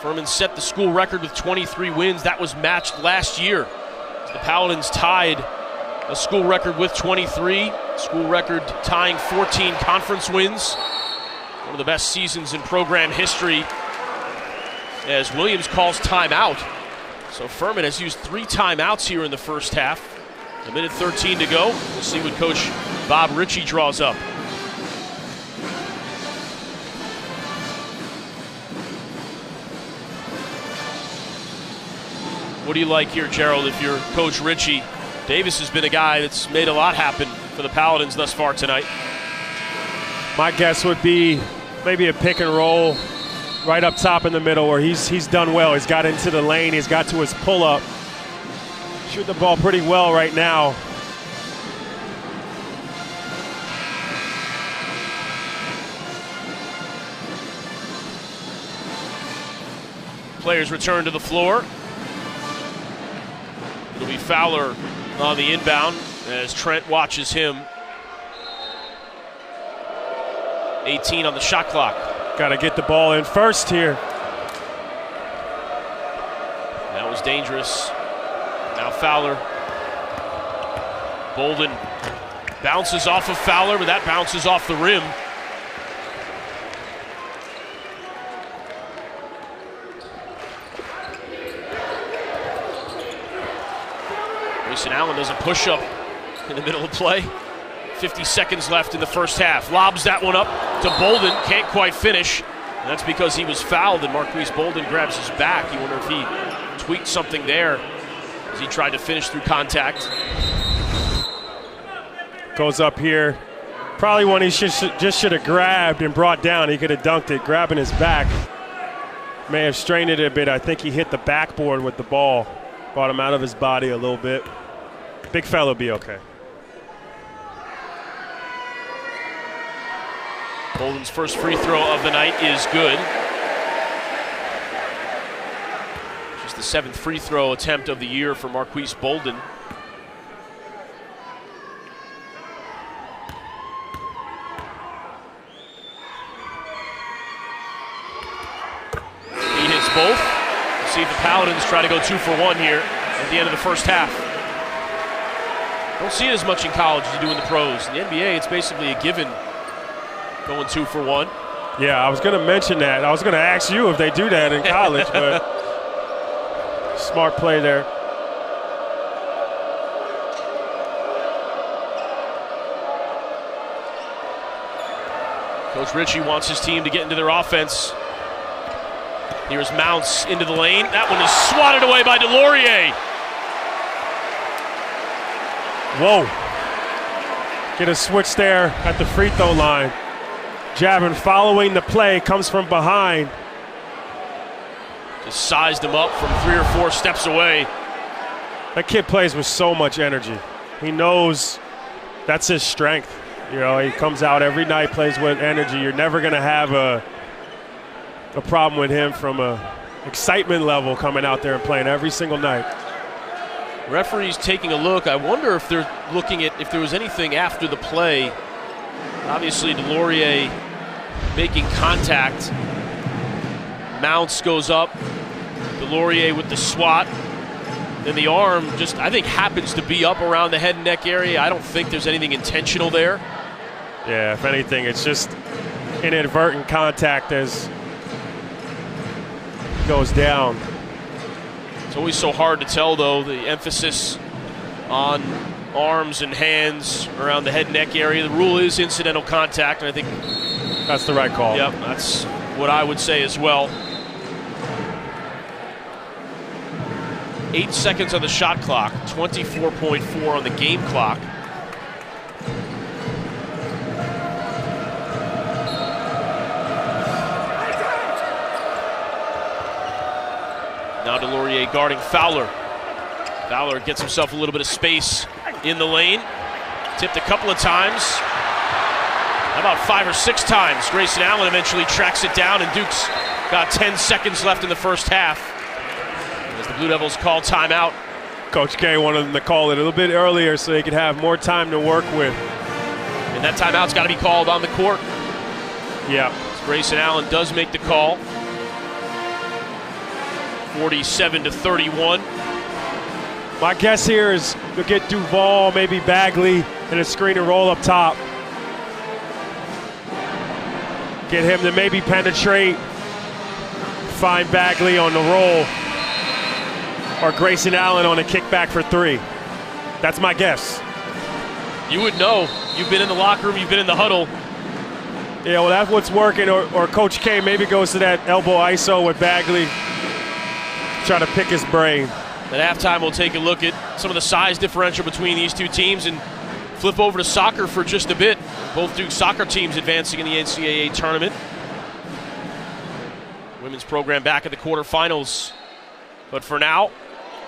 Speaker 1: Furman set the school record with 23 wins. That was matched last year. The Paladins tied a school record with 23. School record tying 14 conference wins. One of the best seasons in program history, as Williams calls timeout. So Furman has used 3 timeouts here in the first half. A minute 13 to go. We'll see what Coach Bob Ritchie draws up. What do you like here, Gerald, if you're Coach Ritchie? Davis has been a guy that's made a lot happen for the Paladins thus far tonight.
Speaker 2: My guess would be maybe a pick and roll right up top in the middle where he's done well. He's got into the lane. He's got to his pull-up. Shoot the ball pretty well right now.
Speaker 1: Players return to the floor. It'll be Fowler on the inbound as Trent watches him. 18 on the shot clock.
Speaker 2: Got to get the ball in first here.
Speaker 1: That was dangerous. Now Fowler. Bolden bounces off of Fowler, but that bounces off the rim. Grayson Allen does a push-up in the middle of play. 50 seconds left in the first half. Lobs that one up to Bolden. Can't quite finish. And that's because he was fouled, and Marquise Bolden grabs his back. You wonder if he tweaked something there as he tried to finish through contact.
Speaker 2: Goes up here. Probably one he just should have grabbed and brought down. He could have dunked it, grabbing his back. May have strained it a bit. I think he hit the backboard with the ball. Brought him out of his body a little bit. Big fella be okay.
Speaker 1: Bolden's first free throw of the night is good. Just the 7th free throw attempt of the year for Marquise Bolden. He hits both. We'll see if the Paladins try to go 2 for 1 here at the end of the first half. Don't see it as much in college as you do in the pros. In the NBA, it's basically a given. Going 2 for 1.
Speaker 2: Yeah, I was going to mention that. I was going to ask you if they do that in college, but smart play there.
Speaker 1: Coach Ritchie wants his team to get into their offense. Here's Mounts into the lane. That one is swatted away by DeLaurier.
Speaker 2: Whoa. Get a switch there at the free throw line. Javin following the play, comes from behind.
Speaker 1: Just sized him up from 3 or 4 steps away.
Speaker 2: That kid plays with so much energy. He knows that's his strength. You know, he comes out every night, plays with energy. You're never going to have a problem with him from a excitement level coming out there and playing every single night.
Speaker 1: Referee's taking a look. I wonder if they're looking at if there was anything after the play. Obviously, DeLaurier making contact. Mounts goes up. DeLaurier with the swat. Then the arm just, I think, happens to be up around the head and neck area. I don't think there's anything intentional there.
Speaker 2: Yeah, if anything, it's just inadvertent contact as he goes down.
Speaker 1: It's always so hard to tell, though, the emphasis on arms and hands around the head and neck area. The rule is incidental contact, and I think
Speaker 2: that's the right call.
Speaker 1: Yep, that's what I would say as well. 8 seconds on the shot clock, 24.4 on the game clock. Now DeLaurier guarding Fowler. Fowler gets himself a little bit of space in the lane. Tipped a couple of times. About 5 or 6 times. Grayson Allen eventually tracks it down, and Duke's got 10 seconds left in the first half. As the Blue Devils call timeout
Speaker 2: Coach K wanted them to call it a little bit earlier so they could have more time to work with.
Speaker 1: And that timeout's got to be called on the court.
Speaker 2: Yeah.
Speaker 1: Grayson Allen does make the call. 47-31.
Speaker 2: My guess here is you'll get Duval, maybe Bagley, and a screen and roll up top. Get him to maybe penetrate. Find Bagley on the roll. Or Grayson Allen on a kickback for three. That's my guess.
Speaker 1: You would know. You've been in the locker room, you've been in the huddle.
Speaker 2: Yeah, well, that's what's working. Or Coach K maybe goes to that elbow ISO with Bagley. Try to pick his brain.
Speaker 1: At halftime, we'll take a look at some of the size differential between these two teams and flip over to soccer for just a bit. Both Duke soccer teams advancing in the NCAA tournament. Women's program back at the quarterfinals. But for now,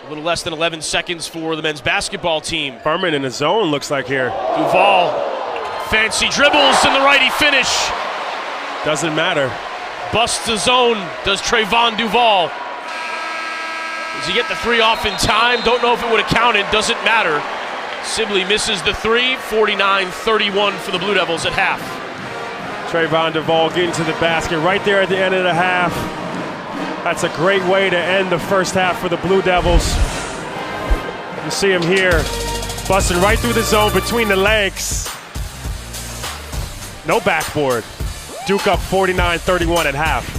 Speaker 1: a little less than 11 seconds for the men's basketball team.
Speaker 2: Furman in the zone looks like here.
Speaker 1: Duval, fancy dribbles and the righty finish.
Speaker 2: Doesn't matter.
Speaker 1: Busts the zone, does Trayvon Duval. Does he get the three off in time? Don't know if it would have counted, doesn't matter. Sibley misses the three, 49-31 for the Blue Devils at half.
Speaker 2: Trayvon Duval getting to the basket right there at the end of the half. That's a great way to end the first half for the Blue Devils. You see him here, busting right through the zone between the legs. No backboard. Duke up 49-31 at half.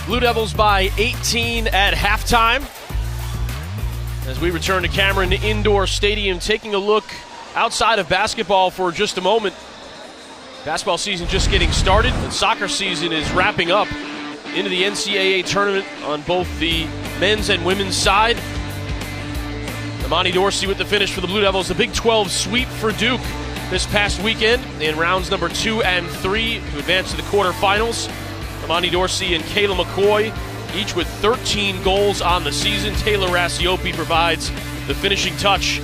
Speaker 1: Blue Devils by 18 at halftime. As we return to Cameron Indoor Stadium, taking a look outside of basketball for just a moment. Basketball season just getting started, and soccer season is wrapping up into the NCAA tournament on both the men's and women's side. Amani Dorsey with the finish for the Blue Devils. The Big 12 sweep for Duke this past weekend in rounds number 2 and 3 to advance to the quarterfinals. Amani Dorsey and Kayla McCoy, each with 13 goals on the season. Taylor Rassiopi provides the finishing touch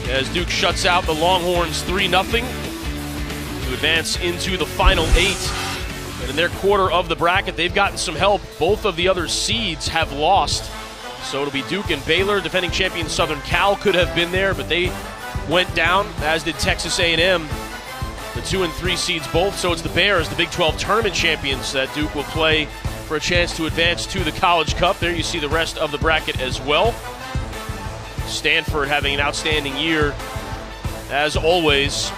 Speaker 1: as Duke shuts out the Longhorns 3-0 to advance into the final 8. And in their quarter of the bracket, they've gotten some help. Both of the other seeds have lost. So it'll be Duke and Baylor. Defending champion Southern Cal could have been there, but they went down, as did Texas A&M. The 2 and 3 seeds both, so it's the Bears, the Big 12 tournament champions, that Duke will play for a chance to advance to the College Cup. There you see the rest of the bracket as well. Stanford having an outstanding year, as always,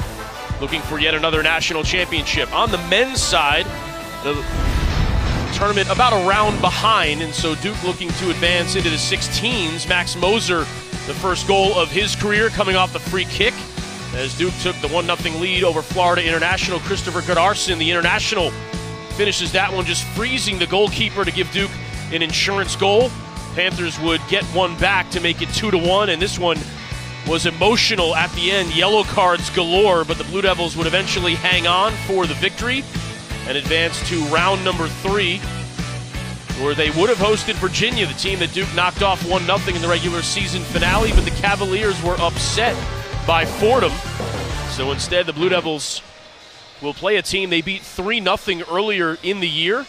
Speaker 1: looking for yet another national championship. On the men's side, the tournament about a round behind, and so Duke looking to advance into the 16s. Max Moser, the first goal of his career, coming off the free kick, as Duke took the 1-0 lead over Florida International. Christopher Goodarson, the international, finishes that one, just freezing the goalkeeper to give Duke an insurance goal. Panthers would get one back to make it 2-1, and this one was emotional at the end. Yellow cards galore, but the Blue Devils would eventually hang on for the victory and advance to round number 3, where they would have hosted Virginia, the team that Duke knocked off 1-0 in the regular season finale, but the Cavaliers were upset by Fordham. So instead, the Blue Devils will play a team they beat 3-0 earlier in the year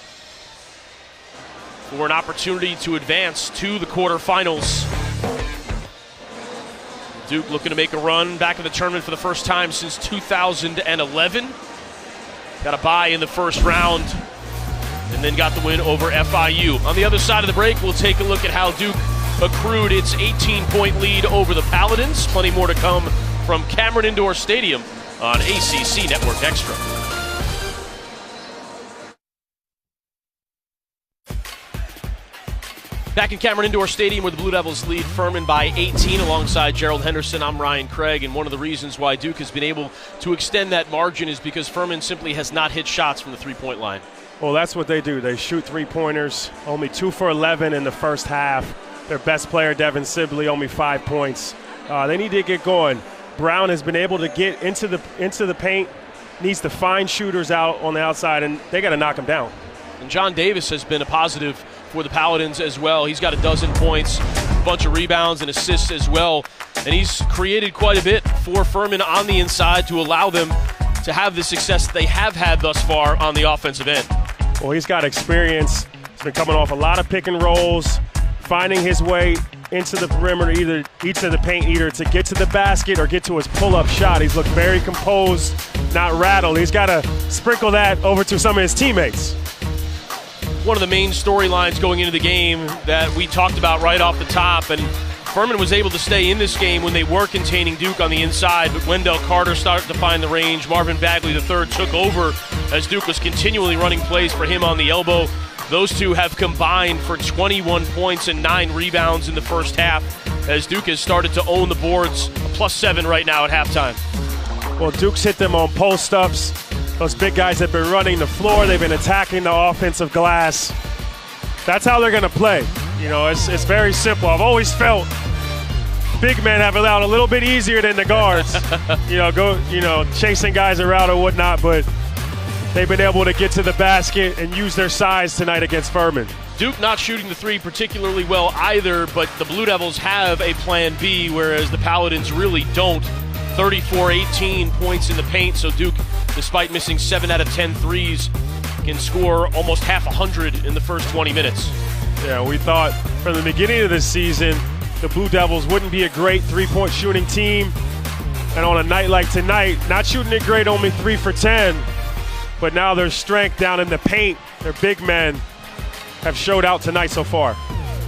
Speaker 1: for an opportunity to advance to the quarterfinals. Duke looking to make a run back in the tournament for the first time since 2011. Got a bye in the first round and then got the win over FIU. On the other side of the break, we'll take a look at how Duke accrued its 18-point lead over the Paladins. Plenty more to come from Cameron Indoor Stadium on ACC Network Extra. Back in Cameron Indoor Stadium, where the Blue Devils lead Furman by 18 alongside Gerald Henderson. I'm Ryan Craig, and one of the reasons why Duke has been able to extend that margin is because Furman simply has not hit shots from the three-point line.
Speaker 2: Well, that's what they do. They shoot three-pointers, only 2 for 11 in the first half. Their best player, Devin Sibley, only 5 points. They need to get going. Brown has been able to get into the paint, needs to find shooters out on the outside, and they got to knock them down.
Speaker 1: And John Davis has been a positive for the Paladins as well. He's got 12 points, a bunch of rebounds and assists as well, and he's created quite a bit for Furman on the inside to allow them to have the success they have had thus far on the offensive end.
Speaker 2: Well, he's got experience. He's been coming off a lot of pick and rolls, finding his way into the perimeter, either into the paint, either to get to the basket or get to his pull-up shot. He's looked very composed, not rattled. He's got to sprinkle that over to some of his teammates.
Speaker 1: One of the main storylines going into the game that we talked about right off the top, and Furman was able to stay in this game when they were containing Duke on the inside, but Wendell Carter started to find the range. Marvin Bagley III took over as Duke was continually running plays for him on the elbow. Those two have combined for 21 points and 9 rebounds in the first half as Duke has started to own the boards, a +7 right now at halftime.
Speaker 2: Well, Duke's hit them on post-ups. Those big guys have been running the floor. They've been attacking the offensive glass. That's how they're going to play. You know, it's very simple. I've always felt big men have it out a little bit easier than the guards. Chasing guys around or whatnot, but they've been able to get to the basket and use their size tonight against Furman.
Speaker 1: Duke not shooting the three particularly well either, but the Blue Devils have a plan B, whereas the Paladins really don't. 34-18 points in the paint, so Duke, despite missing 7 out of 10 threes, can score almost half 100 in the first 20 minutes.
Speaker 2: Yeah, we thought from the beginning of the season the Blue Devils wouldn't be a great three-point shooting team, and on a night like tonight, not shooting it great, only 3 for 10, but now their strength down in the paint, their big men, have showed out tonight so far.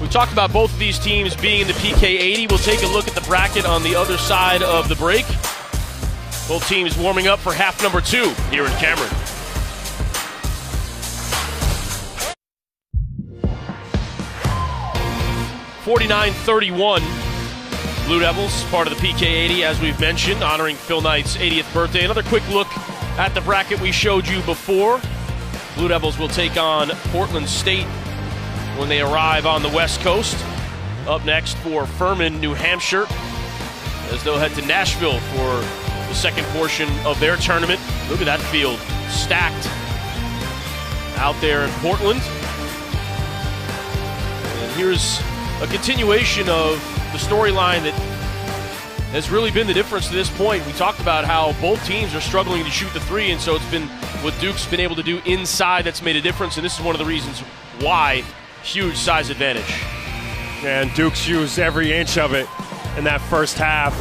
Speaker 1: We talked about both of these teams being in the PK 80. We'll take a look at the bracket on the other side of the break. Both teams warming up for half number 2 here in Cameron. (49-31). Blue Devils, part of the PK 80, as we've mentioned, honoring Phil Knight's 80th birthday. Another quick look at the bracket we showed you before. Blue Devils will take on Portland State when they arrive on the West Coast. Up next for Furman, New Hampshire, as they'll head to Nashville for the second portion of their tournament. Look at that field, stacked out there in Portland. And here's a continuation of the storyline that has really been the difference to this point. We talked about how both teams are struggling to shoot the three, and so it's been what Duke's been able to do inside that's made a difference, and this is one of the reasons why. Huge size advantage.
Speaker 2: And Duke's used every inch of it in that first half.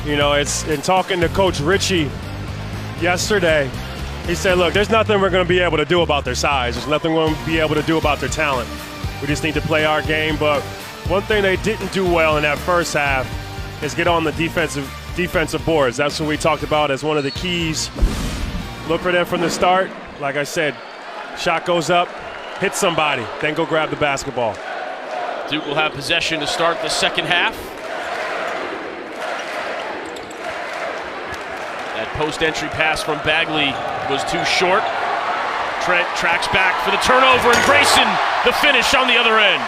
Speaker 2: You know, it's in talking to Coach Ritchie yesterday, he said, look, there's nothing we're going to be able to do about their size. There's nothing we're going to be able to do about their talent. We just need to play our game. But one thing they didn't do well in that first half is get on the defensive boards. That's what we talked about as one of the keys. Look for them from the start. Like I said, shot goes up, hit somebody, then go grab the basketball.
Speaker 1: Duke will have possession to start the second half. That post-entry pass from Bagley was too short. Trent tracks back for the turnover, and Grayson, the finish on the other end.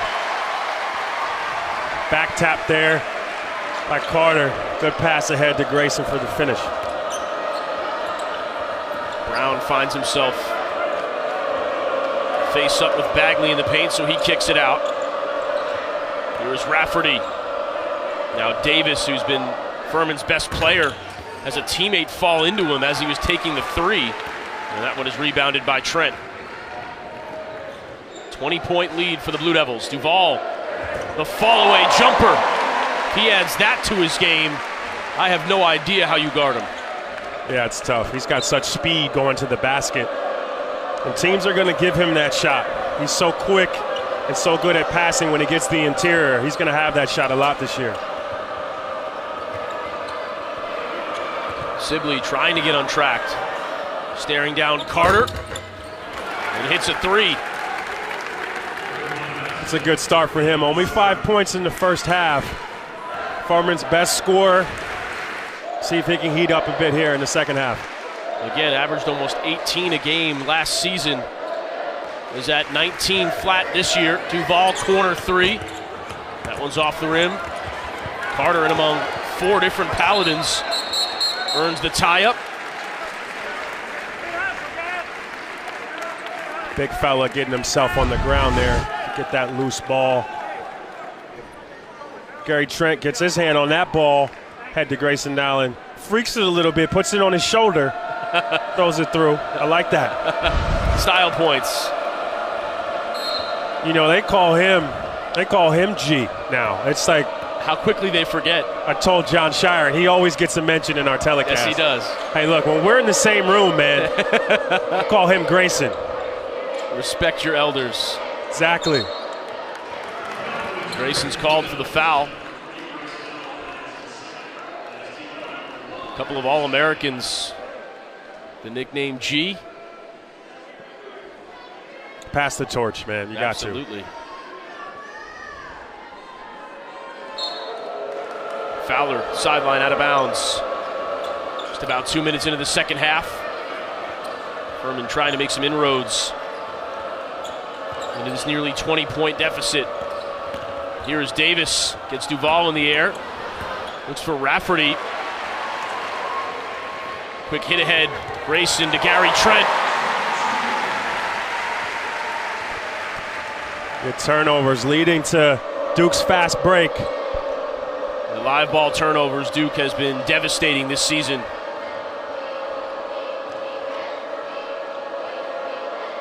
Speaker 2: Back tap there by Carter. Good pass ahead to Grayson for the finish.
Speaker 1: Brown finds himself face up with Bagley in the paint, so he kicks it out. Here's Rafferty. Now Davis, who's been Furman's best player, has a teammate fall into him as he was taking the three. And that one is rebounded by Trent. 20-point lead for the Blue Devils. Duval, the fall-away jumper. He adds that to his game. I have no idea how you guard him.
Speaker 2: Yeah, it's tough. He's got such speed going to the basket. And teams are going to give him that shot. He's so quick and so good at passing when he gets the interior. He's going to have that shot a lot this year.
Speaker 1: Sibley trying to get untracked. Staring down Carter. And hits a three.
Speaker 2: It's a good start for him. Only 5 points in the first half. Furman's best scorer. See if he can heat up a bit here in the second half.
Speaker 1: Again, averaged almost 18 a game last season. Is at 19 flat this year. Duval, corner three. That one's off the rim. Carter in among 4 different Paladins earns the tie-up.
Speaker 2: Big fella getting himself on the ground there to get that loose ball. Gary Trent gets his hand on that ball. Head to Grayson Allen. Freaks it a little bit, puts it on his shoulder. Throws it through. I like that.
Speaker 1: style points.
Speaker 2: You know, they call him G now. It's like
Speaker 1: how quickly they forget.
Speaker 2: I told John Shire, and he always gets a mention in our telecast.
Speaker 1: Yes, he does.
Speaker 2: Hey, look, when we're in the same room, man, I call him Grayson.
Speaker 1: Respect your elders.
Speaker 2: Exactly.
Speaker 1: Grayson's called for the foul. A couple of All-Americans, the nickname G.
Speaker 2: Pass the torch, man. You got to.
Speaker 1: Absolutely. Fowler, sideline out of bounds. Just about 2 minutes into the second half. Furman trying to make some inroads into this nearly 20-point deficit. Here is Davis, gets Duval in the air. Looks for Rafferty. Quick hit ahead, Grayson to Gary Trent.
Speaker 2: Good turnovers leading to Duke's fast break.
Speaker 1: The live ball turnovers, Duke has been devastating this season.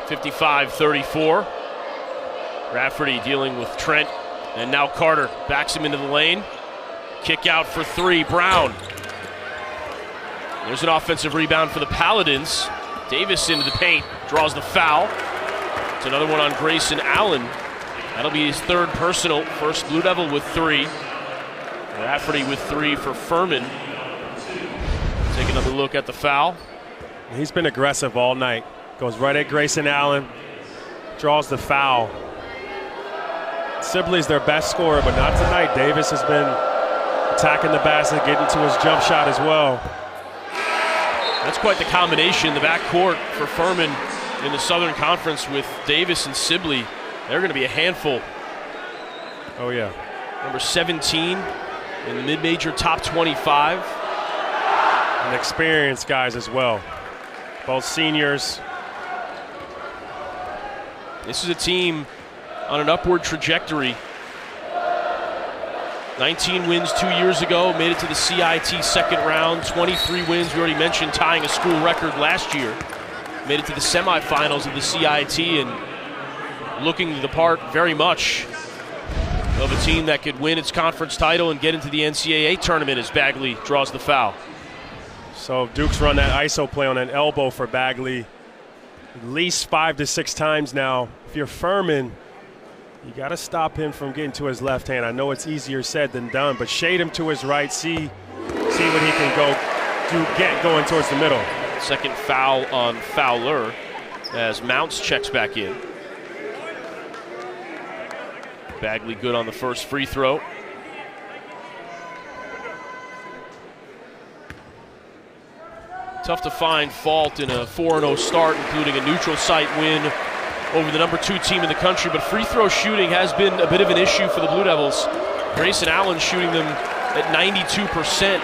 Speaker 1: 55-34. Rafferty dealing with Trent, and now Carter backs him into the lane. Kick out for three, Brown. There's an offensive rebound for the Paladins. Davis into the paint, draws the foul. It's another one on Grayson Allen. That'll be his third personal, first Blue Devil with three. Rafferty with three for Furman. Take another look at the foul.
Speaker 2: He's been aggressive all night. Goes right at Grayson Allen, draws the foul. Sibley's their best scorer, but not tonight. Davis has been attacking the basket, getting to his jump shot as well.
Speaker 1: That's quite the combination. The backcourt for Furman in the Southern Conference with Davis and Sibley. They're going to be a handful.
Speaker 2: Oh, yeah.
Speaker 1: Number 17 in the mid-major top 25.
Speaker 2: And experienced guys as well. Both seniors.
Speaker 1: This is a team on an upward trajectory. 19 wins 2 years ago, made it to the CIT second round. 23 wins, we already mentioned, tying a school record last year. Made it to the semifinals of the CIT and looking the part very much of a team that could win its conference title and get into the NCAA tournament as Bagley draws the foul.
Speaker 2: So Duke's run that ISO play on an elbow for Bagley at least 5 to 6 times now. If you're Furman, you got to stop him from getting to his left hand. I know it's easier said than done, but shade him to his right, see what he can get going towards the middle.
Speaker 1: Second foul on Fowler as Mounts checks back in. Bagley good on the first free throw. Tough to find fault in a 4-0 start, including a neutral site win over the number 2 team in the country, but free throw shooting has been a bit of an issue for the Blue Devils. Grayson Allen shooting them at 92%,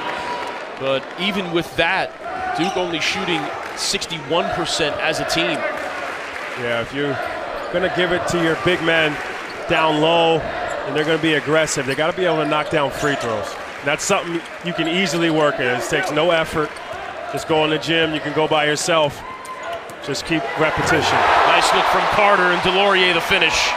Speaker 1: but even with that, Duke only shooting 61% as a team.
Speaker 2: Yeah, if you're going to give it to your big men down low and they're going to be aggressive, they got to be able to knock down free throws. That's something you can easily work in. It takes no effort. Just go in the gym, you can go by yourself. Just keep repetition.
Speaker 1: Nice look from Carter, and Delorier the finish.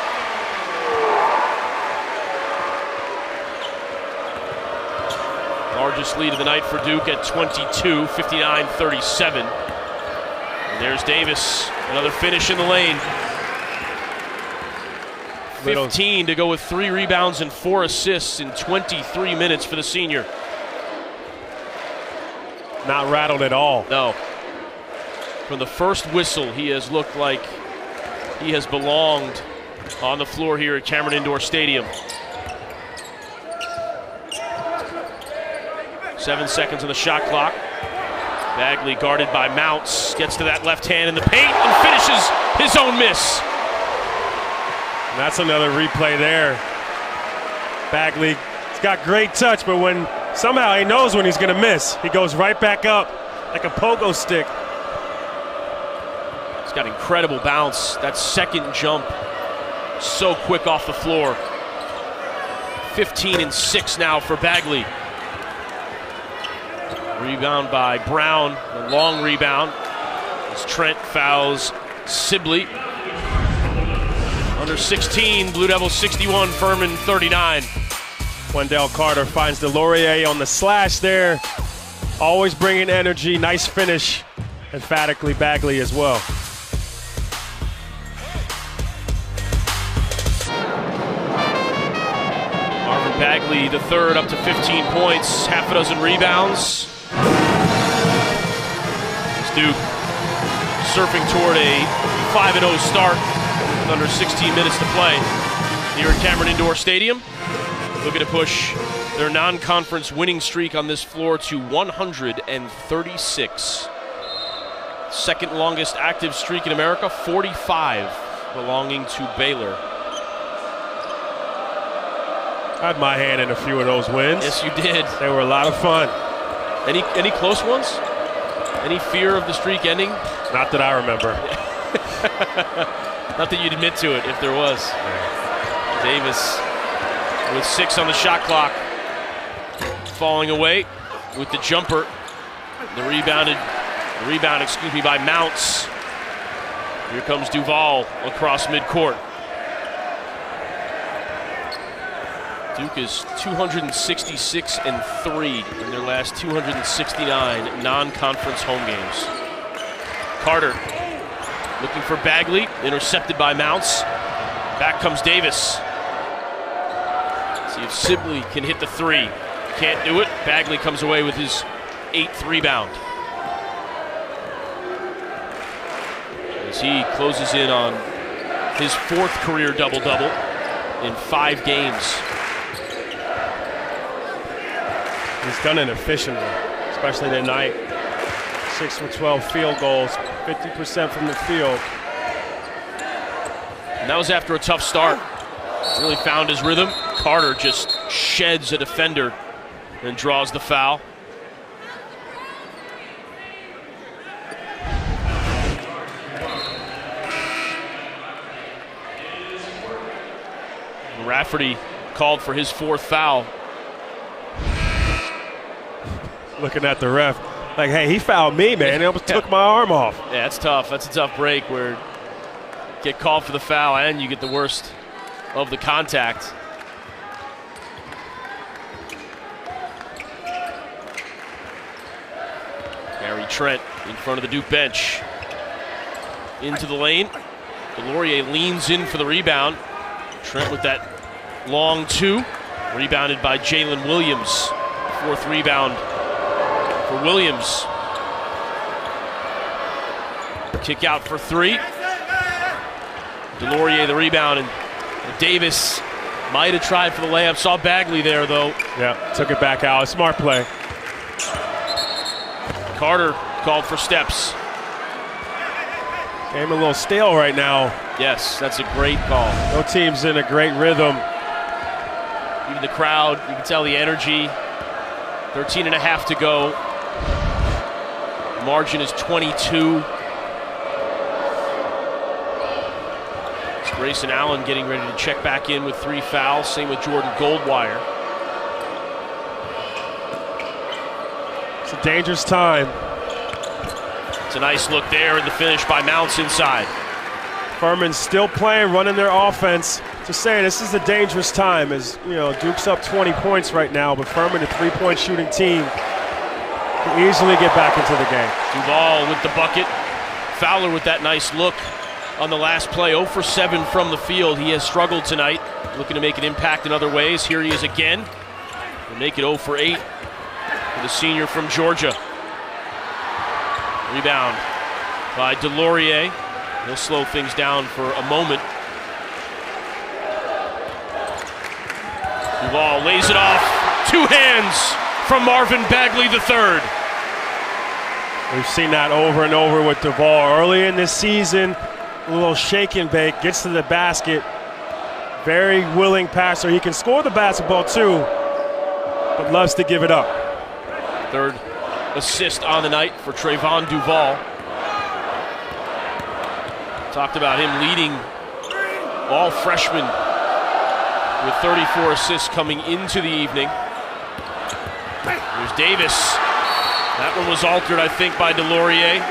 Speaker 1: Largest lead of the night for Duke at 22, 59-37. And there's Davis, another finish in the lane. 15 to go with 3 rebounds and 4 assists in 23 minutes for the senior.
Speaker 2: Not rattled at all.
Speaker 1: No. From the first whistle, he has looked like he has belonged on the floor here at Cameron Indoor Stadium. 7 seconds on the shot clock. Bagley guarded by Mounts, gets to that left hand in the paint and finishes his own miss.
Speaker 2: And that's another replay there. Bagley's got great touch, but when somehow he knows when he's going to miss, he goes right back up like a pogo stick.
Speaker 1: He's got incredible bounce. That second jump, so quick off the floor. 15 and 6 now for Bagley. Rebound by Brown, a long rebound. As Trent fouls Sibley. Under 16, Blue Devils 61, Furman 39.
Speaker 2: Wendell Carter finds Delorier on the slash there. Always bringing energy, nice finish. Emphatically Bagley as well.
Speaker 1: Marvin Bagley, the third, up to 15 points, half a dozen rebounds. Duke surfing toward a 5-0 start with under 16 minutes to play here at Cameron Indoor Stadium. Looking to push their non-conference winning streak on this floor to 136. Second longest active streak in America, 45 belonging to Baylor.
Speaker 2: I had my hand in a few of those wins.
Speaker 1: Yes, you did.
Speaker 2: They were a lot of fun.
Speaker 1: Any close ones? Any fear of the streak ending?
Speaker 2: Not that I remember.
Speaker 1: Not that you'd admit to it if there was. Davis with 6 on the shot clock. Falling away with the jumper. The rebound, by Mounts. Here comes Duval across midcourt. Duke is 266-3 in their last 269 non-conference home games. Carter looking for Bagley, intercepted by Mounts. Back comes Davis. See if Sibley can hit the three. Can't do it. Bagley comes away with his 8th rebound. As he closes in on his 4th career double-double in 5 games.
Speaker 2: He's done it efficiently, especially tonight. 6 for 12 field goals, 50% from the field.
Speaker 1: And that was after a tough start. Really found his rhythm. Carter just sheds a defender and draws the foul. Rafferty called for his 4th foul.
Speaker 2: Looking at the ref, like, hey, he fouled me, man. He almost took my arm off.
Speaker 1: Yeah, that's tough. That's a tough break where you get called for the foul and you get the worst of the contact. Gary Trent in front of the Duke bench. Into the lane. Delorier leans in for the rebound. Trent with that long 2. Rebounded by Jalen Williams. 4th rebound for Williams. Kick out for 3. Delorier the rebound, and Davis might have tried for the layup. Saw Bagley there, though.
Speaker 2: Yeah, took it back out. Smart play.
Speaker 1: Carter called for steps.
Speaker 2: Game a little stale right now.
Speaker 1: Yes, that's a great call.
Speaker 2: No team's in a great rhythm.
Speaker 1: Even the crowd, you can tell the energy. 13.5 to go. The margin is 22. It's Grayson Allen getting ready to check back in with 3 fouls. Same with Jordan Goldwire.
Speaker 2: It's a dangerous time.
Speaker 1: It's a nice look there in the finish by Mounts inside.
Speaker 2: Furman's still playing, running their offense. Just saying, this is a dangerous time as, you know, Duke's up 20 points right now, but Furman, a 3-point shooting team, can easily get back into the game.
Speaker 1: Duval with the bucket. Fowler with that nice look on the last play. 0 for 7 from the field. He has struggled tonight, looking to make an impact in other ways. Here he is again. He'll make it 0 for 8 for the senior from Georgia. Rebound by Delorier. He'll slow things down for a moment. Duval lays it off. 2 hands from Marvin Bagley III.
Speaker 2: We've seen that over and over with Duval. Early in this season, a little shake and bake, gets to the basket. Very willing passer. He can score the basketball too, but loves to give it up.
Speaker 1: 3rd assist on the night for Trayvon Duval. Talked about him leading all freshmen with 34 assists coming into the evening. There's Davis. That one was altered, I think, by Delorier.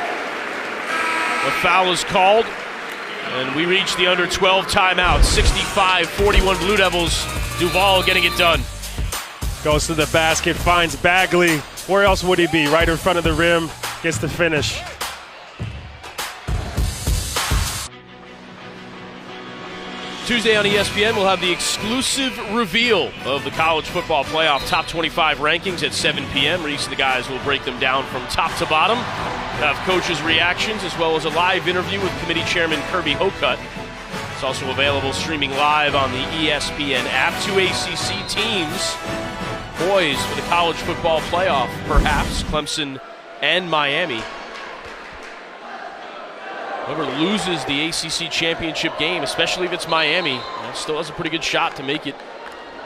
Speaker 1: The foul is called And we reach the under 12 timeout. 65-41 Blue Devils. Duval getting it done.
Speaker 2: Goes to the basket, finds Bagley. Where else would he be? Right in front of the rim, gets the finish.
Speaker 1: Tuesday on ESPN, we'll have the exclusive reveal of the college football playoff top 25 rankings at 7 p.m. Reese and the guys will break them down from top to bottom. We'll have coaches' reactions as well as a live interview with committee chairman Kirby Hocutt. It's also available streaming live on the ESPN app. 2 ACC teams poised for the college football playoff, perhaps Clemson and Miami. Whoever loses the ACC championship game, especially if it's Miami, still has a pretty good shot to make it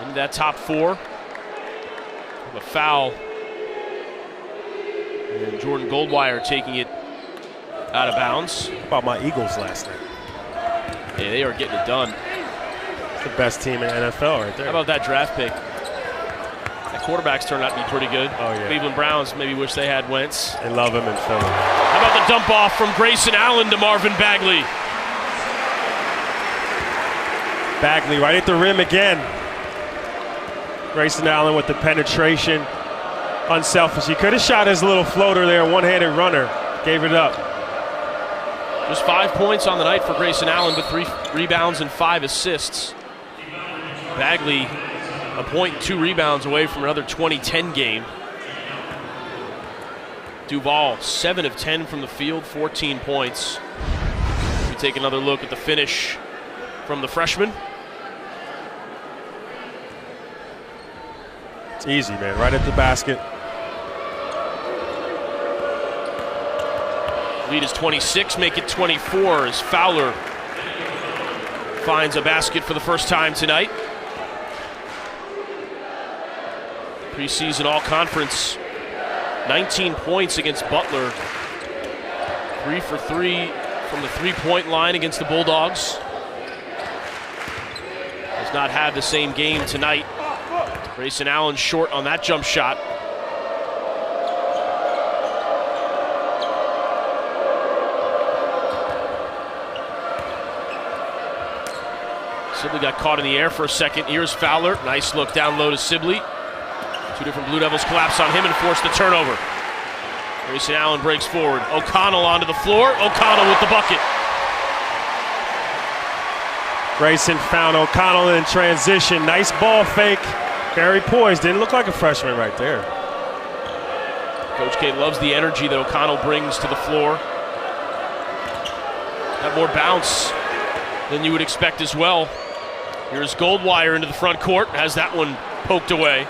Speaker 1: into that top 4. A foul. And Jordan Goldwire taking it out of bounds.
Speaker 2: How about my Eagles last night?
Speaker 1: Yeah, they are getting it done.
Speaker 2: It's the best team in the NFL right there.
Speaker 1: How about that draft pick? That quarterback's turned out to be pretty good.
Speaker 2: Oh, yeah.
Speaker 1: Cleveland Browns maybe wish they had Wentz.
Speaker 2: They love him in Philly.
Speaker 1: How about the dump off from Grayson Allen to Marvin Bagley?
Speaker 2: Bagley right at the rim again. Grayson Allen with the penetration. Unselfish. He could have shot his little floater there, one-handed runner. Gave it up.
Speaker 1: Just 5 points on the night for Grayson Allen, but 3 rebounds and 5 assists. Bagley, a point and 2 rebounds away from another 20-10 game. Duval, 7 of 10 from the field, 14 points. We take another look at the finish from the freshman.
Speaker 2: It's easy, man. Right at the basket.
Speaker 1: Lead is 26, make it 24 as Fowler finds a basket for the first time tonight. Preseason all-conference, 19 points against Butler. 3 for 3 from the three-point line against the Bulldogs. Does not have the same game tonight. Grayson Allen short on that jump shot. Sibley got caught in the air for a second. Here's Fowler. Nice look down low to Sibley. 2 different Blue Devils collapse on him and force the turnover. Grayson Allen breaks forward. O'Connell onto the floor. O'Connell with the bucket.
Speaker 2: Grayson found O'Connell in transition. Nice ball fake. Very poised. Didn't look like a freshman right there.
Speaker 1: Coach K loves the energy that O'Connell brings to the floor. Got more bounce than you would expect as well. Here's Goldwire into the front court. Has that one poked away.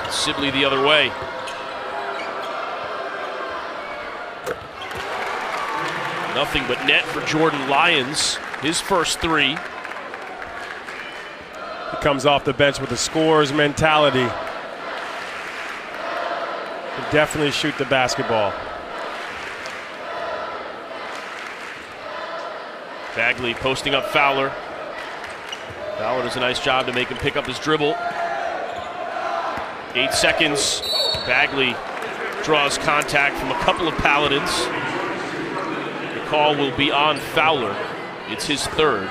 Speaker 1: Sibley the other way. Nothing but net for Jordan Lyons. His first 3.
Speaker 2: He comes off the bench with a scorer's mentality. Can definitely shoot the basketball.
Speaker 1: Bagley posting up Fowler. Fowler does a nice job to make him pick up his dribble. 8 seconds. Bagley draws contact from a couple of Paladins. The call will be on Fowler. It's his 3rd.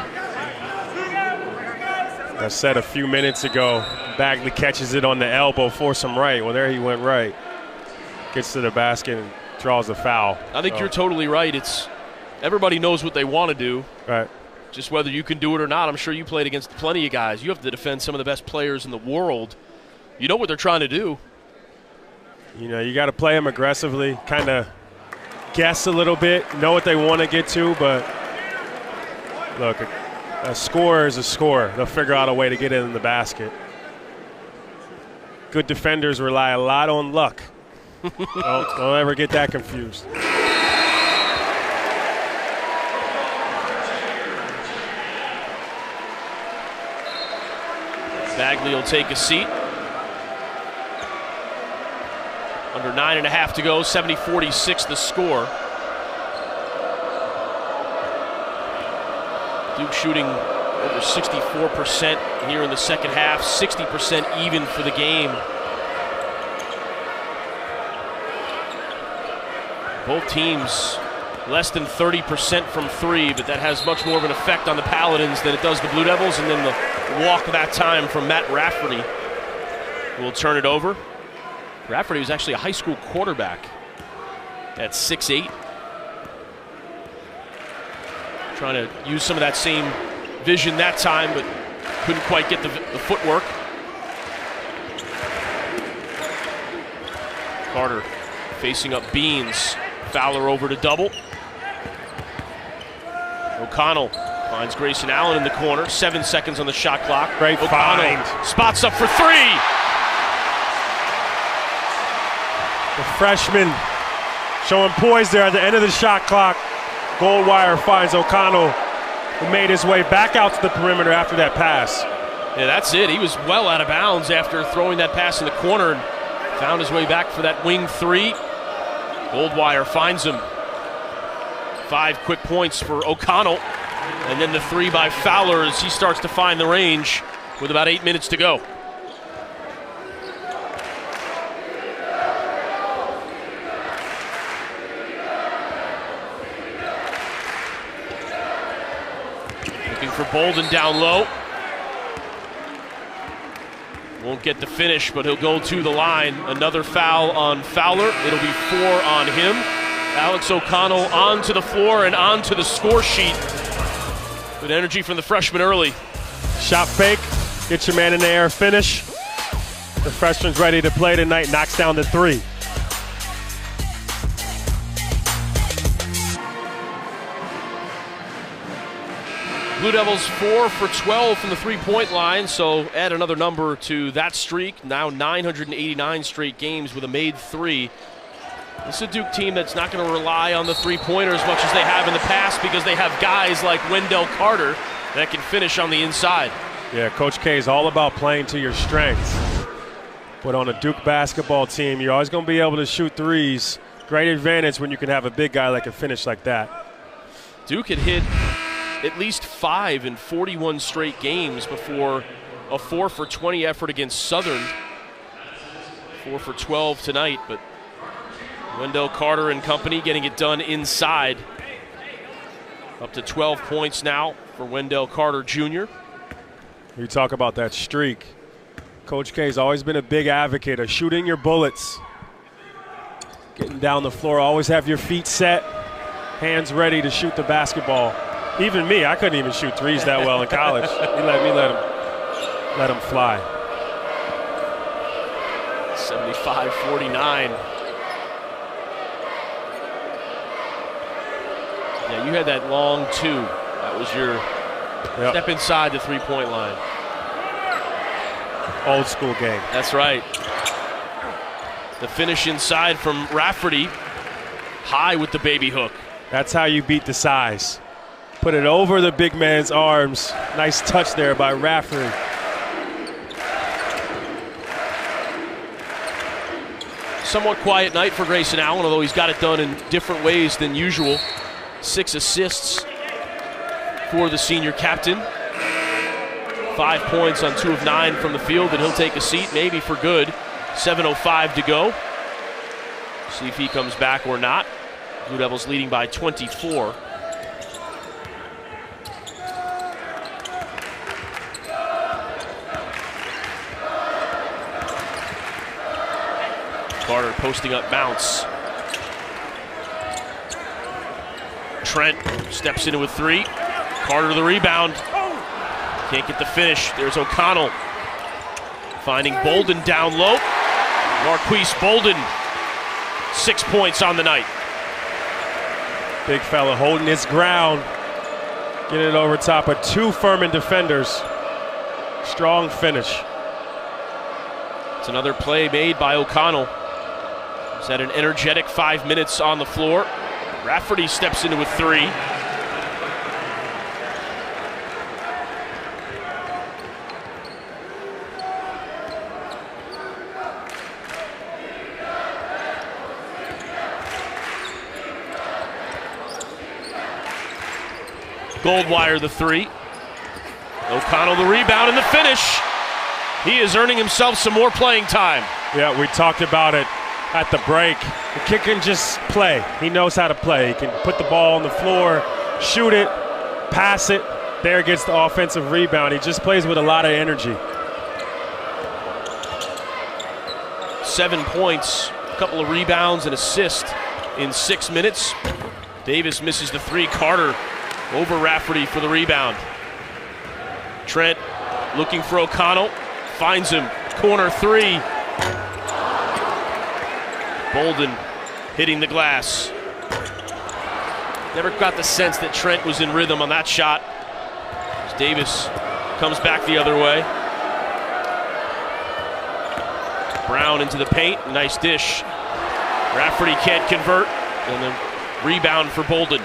Speaker 2: I said a few minutes ago, Bagley catches it on the elbow, force him right. Well, there he went right. Gets to the basket and draws a foul.
Speaker 1: I think you're totally right. It's everybody knows what they want to do.
Speaker 2: Right.
Speaker 1: Just whether you can do it or not. I'm sure you played against plenty of guys. You have to defend some of the best players in the world. You know what they're trying to do.
Speaker 2: You know, you got to play them aggressively, kind of guess a little bit, know what they want to get to, but look, a scorer is a scorer. They'll figure out a way to get it in the basket. Good defenders rely a lot on luck. Don't ever get that confused.
Speaker 1: Bagley will take a seat. Under 9.5 to go, 70-46 the score. Duke shooting over 64% here in the second half, 60% even for the game. Both teams less than 30% from three, but that has much more of an effect on the Paladins than it does the Blue Devils. And then the walk that time from Matt Rafferty will turn it over. Rafferty was actually a high school quarterback at 6'8". Trying to use some of that same vision that time, but couldn't quite get the footwork. Carter facing up Beans. Fowler over to double. O'Connell finds Grayson Allen in the corner. 7 seconds on the shot clock.
Speaker 2: Great
Speaker 1: O'Connell
Speaker 2: find.
Speaker 1: spots up for three.
Speaker 2: The freshman showing poise there at the end of the shot clock. Goldwire finds O'Connell, who made his way back out to the perimeter after that pass.
Speaker 1: Yeah, that's it. He was well out of bounds after throwing that pass in the corner and found his way back for that wing three. Goldwire finds him. 5 quick points for O'Connell. And then the three by Fowler as he starts to find the range with about 8 minutes to go. Looking for Bolden down low. Won't get the finish, but he'll go to the line. Another foul on Fowler. It'll be 4 on him. Alex O'Connell onto the floor and onto the score sheet. Good energy from the freshman early.
Speaker 2: Shot fake, get your man in the air, finish. The freshman's ready to play tonight, knocks down the three.
Speaker 1: Blue Devils 4 for 12 from the three-point line, so add another number to that streak. Now 989 straight games with a made three. This is a Duke team that's not going to rely on the three-pointer as much as they have in the past because they have guys like Wendell Carter that can finish on the inside.
Speaker 2: Yeah, Coach K is all about playing to your strengths. But on a Duke basketball team, you're always going to be able to shoot threes. Great advantage when you can have a big guy that can finish like that.
Speaker 1: Duke had hit at least 5 in 41 straight games before a 4 for 20 effort against Southern. 4 for 12 tonight, but Wendell Carter and company getting it done inside. Up to 12 points now for Wendell Carter Jr.
Speaker 2: You talk about that streak. Coach K has always been a big advocate of shooting your bullets. Getting down the floor, always have your feet set, hands ready to shoot the basketball. Even me, I couldn't even shoot threes that well in college. He let him fly.
Speaker 1: 75-49. Yeah, you had that long two. That was your step inside the three-point line.
Speaker 2: Old school game.
Speaker 1: That's right. The finish inside from Rafferty. High with the baby hook.
Speaker 2: That's how you beat the size. Put it over the big man's arms. Nice touch there by Rafferty.
Speaker 1: Somewhat quiet night for Grayson Allen, although he's got it done in different ways than usual. 6 assists for the senior captain. 5 points on 2 of 9 from the field, and he'll take a seat, maybe for good. 7:05 to go. See if he comes back or not. Blue Devils leading by 24. Carter posting up bounce. Trent steps into a three. Carter the rebound. Can't get the finish. There's O'Connell. Finding Bolden down low. Marquise Bolden, 6 points on the night.
Speaker 2: Big fella holding his ground. Getting it over top of 2 Furman defenders. Strong finish.
Speaker 1: It's another play made by O'Connell. He's had an energetic 5 minutes on the floor. Rafferty steps into a three. Goldwire the three. O'Connell the rebound and the finish. He is earning himself some more playing time.
Speaker 2: Yeah, we talked about it. at the break. The kid can just play. He knows how to play. He can put the ball on the floor, shoot it, pass it. There gets the offensive rebound. He just plays with a lot of energy.
Speaker 1: 7 points, a couple of rebounds and assists in 6 minutes. Davis misses the three. Carter over Rafferty for the rebound. Trent looking for O'Connell, finds him, corner three. Bolden hitting the glass. Never got the sense that Trent was in rhythm on that shot. As Davis comes back the other way. Brown into the paint, nice dish. Rafferty can't convert, and then rebound for Bolden.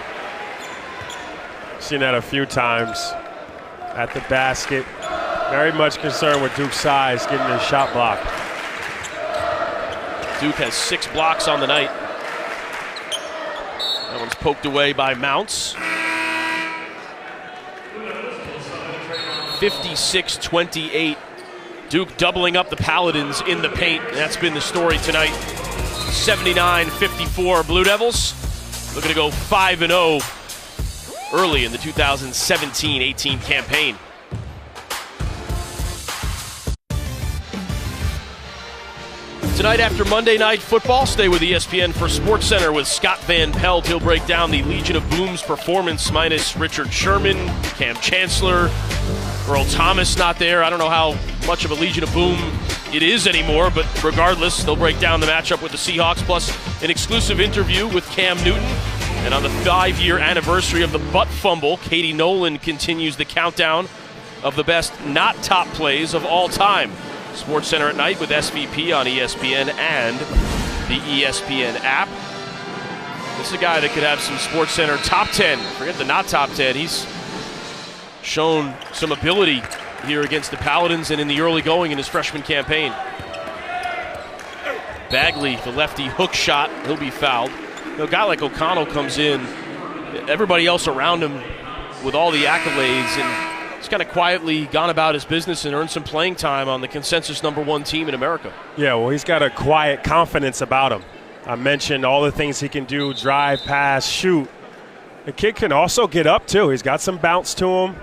Speaker 2: Seen that a few times at the basket. Very much concerned with Duke's size, getting his shot blocked.
Speaker 1: Duke has 6 blocks on the night. That one's poked away by Mounts. 56-28. Duke doubling up the Paladins in the paint. That's been the story tonight. 79-54 Blue Devils. Looking to go 5-0 early in the 2017-18 campaign. Tonight after Monday Night Football, stay with ESPN for SportsCenter with Scott Van Pelt. He'll break down the Legion of Boom's performance minus Richard Sherman, Cam Chancellor, Earl Thomas not there. I don't know how much of a Legion of Boom it is anymore, but regardless, they'll break down the matchup with the Seahawks, plus an exclusive interview with Cam Newton. And on the 5-year anniversary of the butt fumble, Katie Nolan continues the countdown of the best not top plays of all time. SportsCenter at night with SVP on ESPN and the ESPN app. This is a guy that could have some SportsCenter top 10. Forget the not top 10. He's shown some ability here against the Paladins and in the early going in his freshman campaign. Bagley, the lefty hook shot, he'll be fouled. A guy like O'Connell comes in, everybody else around him with all the accolades, and he's kind of quietly gone about his business and earned some playing time on the consensus #1 team in America.
Speaker 2: Yeah, well, he's got a quiet confidence about him. I mentioned all the things he can do, drive, pass, shoot. The kid can also get up, too. He's got some bounce to him.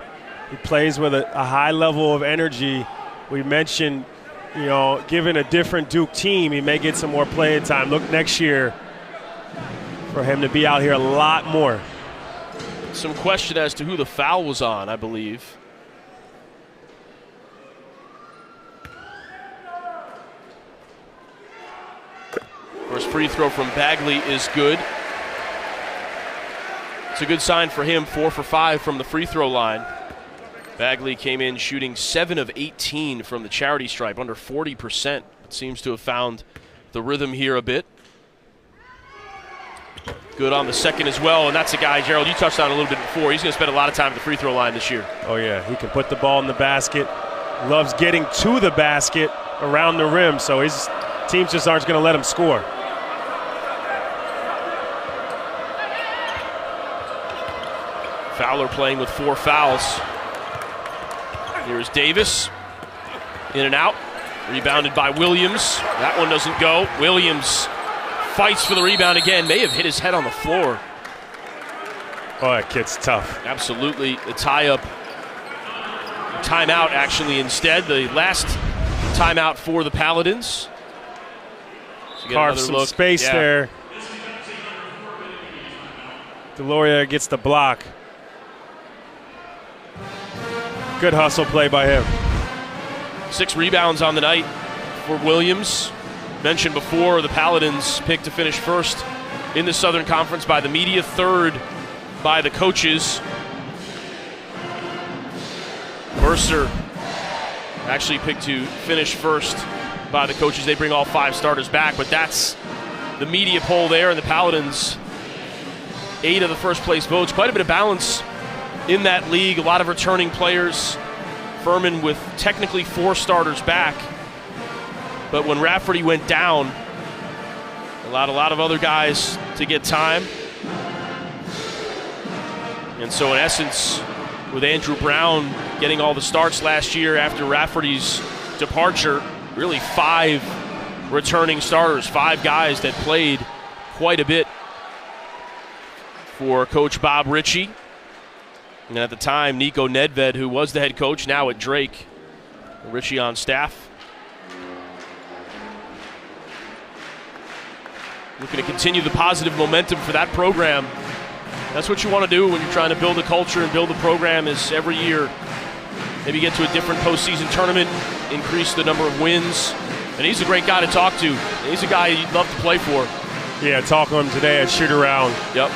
Speaker 2: He plays with a high level of energy. We mentioned, you know, given a different Duke team, he may get some more playing time. Look next year for him to be out here a lot more.
Speaker 1: Some question as to who the foul was on, I believe. First free throw from Bagley is good. It's a good sign for him, 4 for 5 from the free throw line. Bagley came in shooting 7 of 18 from the charity stripe, under 40%. Seems to have found the rhythm here a bit. Good on the second as well, and that's a guy, Gerald, you touched on a little bit before. He's going to spend a lot of time at the free throw line this year.
Speaker 2: Oh, yeah. He can put the ball in the basket. Loves getting to the basket around the rim, so his teams just aren't going to let him score.
Speaker 1: Fowler playing with 4 fouls. Here's Davis. In and out. Rebounded by Williams. That one doesn't go. Williams fights for the rebound again. May have hit his head on the floor.
Speaker 2: Oh, that kid's tough.
Speaker 1: Absolutely. The tie-up. Timeout, actually, instead. The last timeout for the Paladins. So
Speaker 2: carves some space there. Deloria gets the block. Good hustle play by him.
Speaker 1: 6 rebounds on the night for Williams. Mentioned before, the Paladins picked to finish first in the Southern Conference by the media, third by the coaches. Mercer actually picked to finish first by the coaches. They bring all 5 starters back, but that's the media poll there, and the Paladins, 8 of the first place votes. Quite a bit of balance in that league, a lot of returning players. Furman with technically 4 starters back, but when Rafferty went down, allowed a lot of other guys to get time. And so in essence, with Andrew Brown getting all the starts last year after Rafferty's departure, really 5 returning starters, 5 guys that played quite a bit for Coach Bob Ritchie. And at the time, Nico Nedved, who was the head coach, now at Drake. Ritchie on staff. Looking to continue the positive momentum for that program. That's what you want to do when you're trying to build a culture and build a program, is every year maybe get to a different postseason tournament, increase the number of wins. And he's a great guy to talk to. He's a guy you'd love to play for.
Speaker 2: Yeah, talking to him today at shoot-around.
Speaker 1: Yep.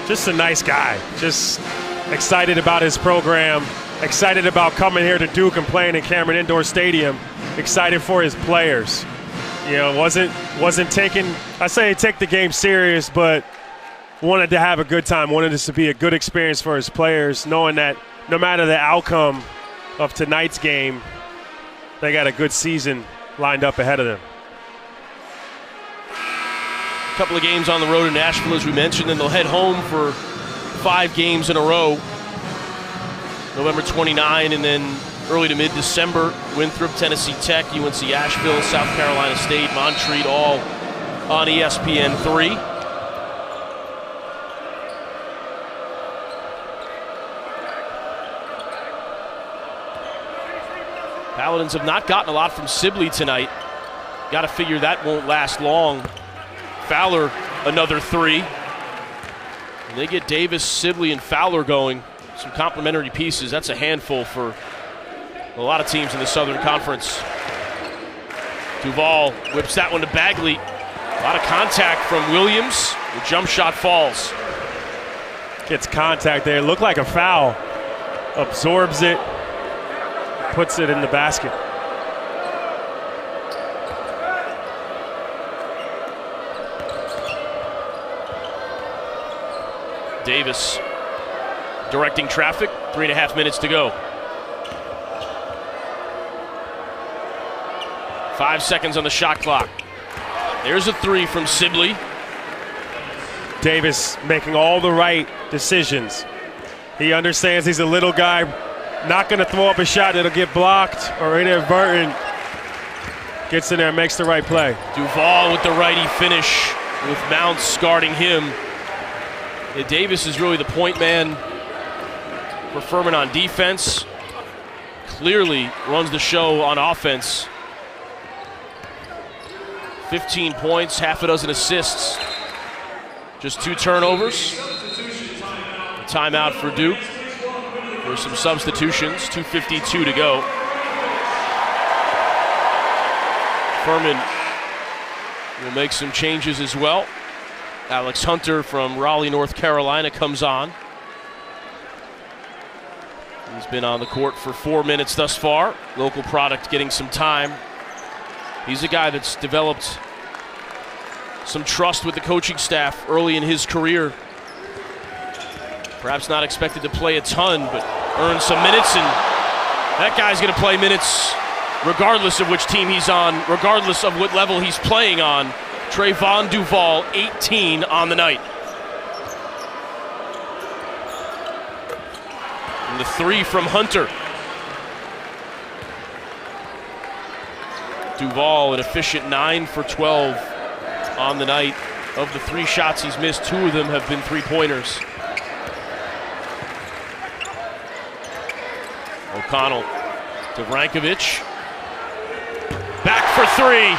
Speaker 2: Just a nice guy. Just excited about his program, excited about coming here to Duke and playing in Cameron Indoor Stadium, excited for his players. You know, wasn't taking, I say take the game serious, but wanted to have a good time, wanted this to be a good experience for his players, knowing that no matter the outcome of tonight's game, they got a good season lined up ahead of them.
Speaker 1: A couple of games on the road in Nashville, as we mentioned, and they'll head home for 5 games in a row. November 29, and then early to mid-December, Winthrop, Tennessee Tech, UNC Asheville, South Carolina State, Montreat, all on ESPN3. Paladins have not gotten a lot from Sibley tonight. Got to figure that won't last long. Fowler, another 3. And they get Davis, Sibley, and Fowler going. Some complementary pieces. That's a handful for a lot of teams in the Southern Conference. Duval whips that one to Bagley. A lot of contact from Williams. The jump shot falls.
Speaker 2: Gets contact there. Looked like a foul. Absorbs it. Puts it in the basket.
Speaker 1: Davis directing traffic. 3.5 minutes to go. 5 seconds on the shot clock. There's a 3 from Sibley.
Speaker 2: Davis making all the right decisions. He understands he's a little guy, not going to throw up a shot that'll get blocked or inadvertent. Gets in there and makes the right play.
Speaker 1: Duval with the righty finish with Mounts guarding him. Yeah, Davis is really the point man for Furman on defense. Clearly runs the show on offense. 15 points, half a dozen assists. Just 2 turnovers. A timeout for Duke. There's some substitutions, 2:52 to go. Furman will make some changes as well. Alex Hunter from Raleigh, North Carolina comes on. He's been on the court for 4 minutes thus far. Local product getting some time. He's a guy that's developed some trust with the coaching staff early in his career. Perhaps not expected to play a ton, but earned some minutes, and that guy's going to play minutes regardless of which team he's on, regardless of what level he's playing on. Trayvon Duval, 18 on the night. And the 3 from Hunter. Duval, an efficient 9 for 12 on the night. Of the 3 shots he's missed, 2 of them have been 3-pointers. O'Connell to Vrankovic. Back for 3.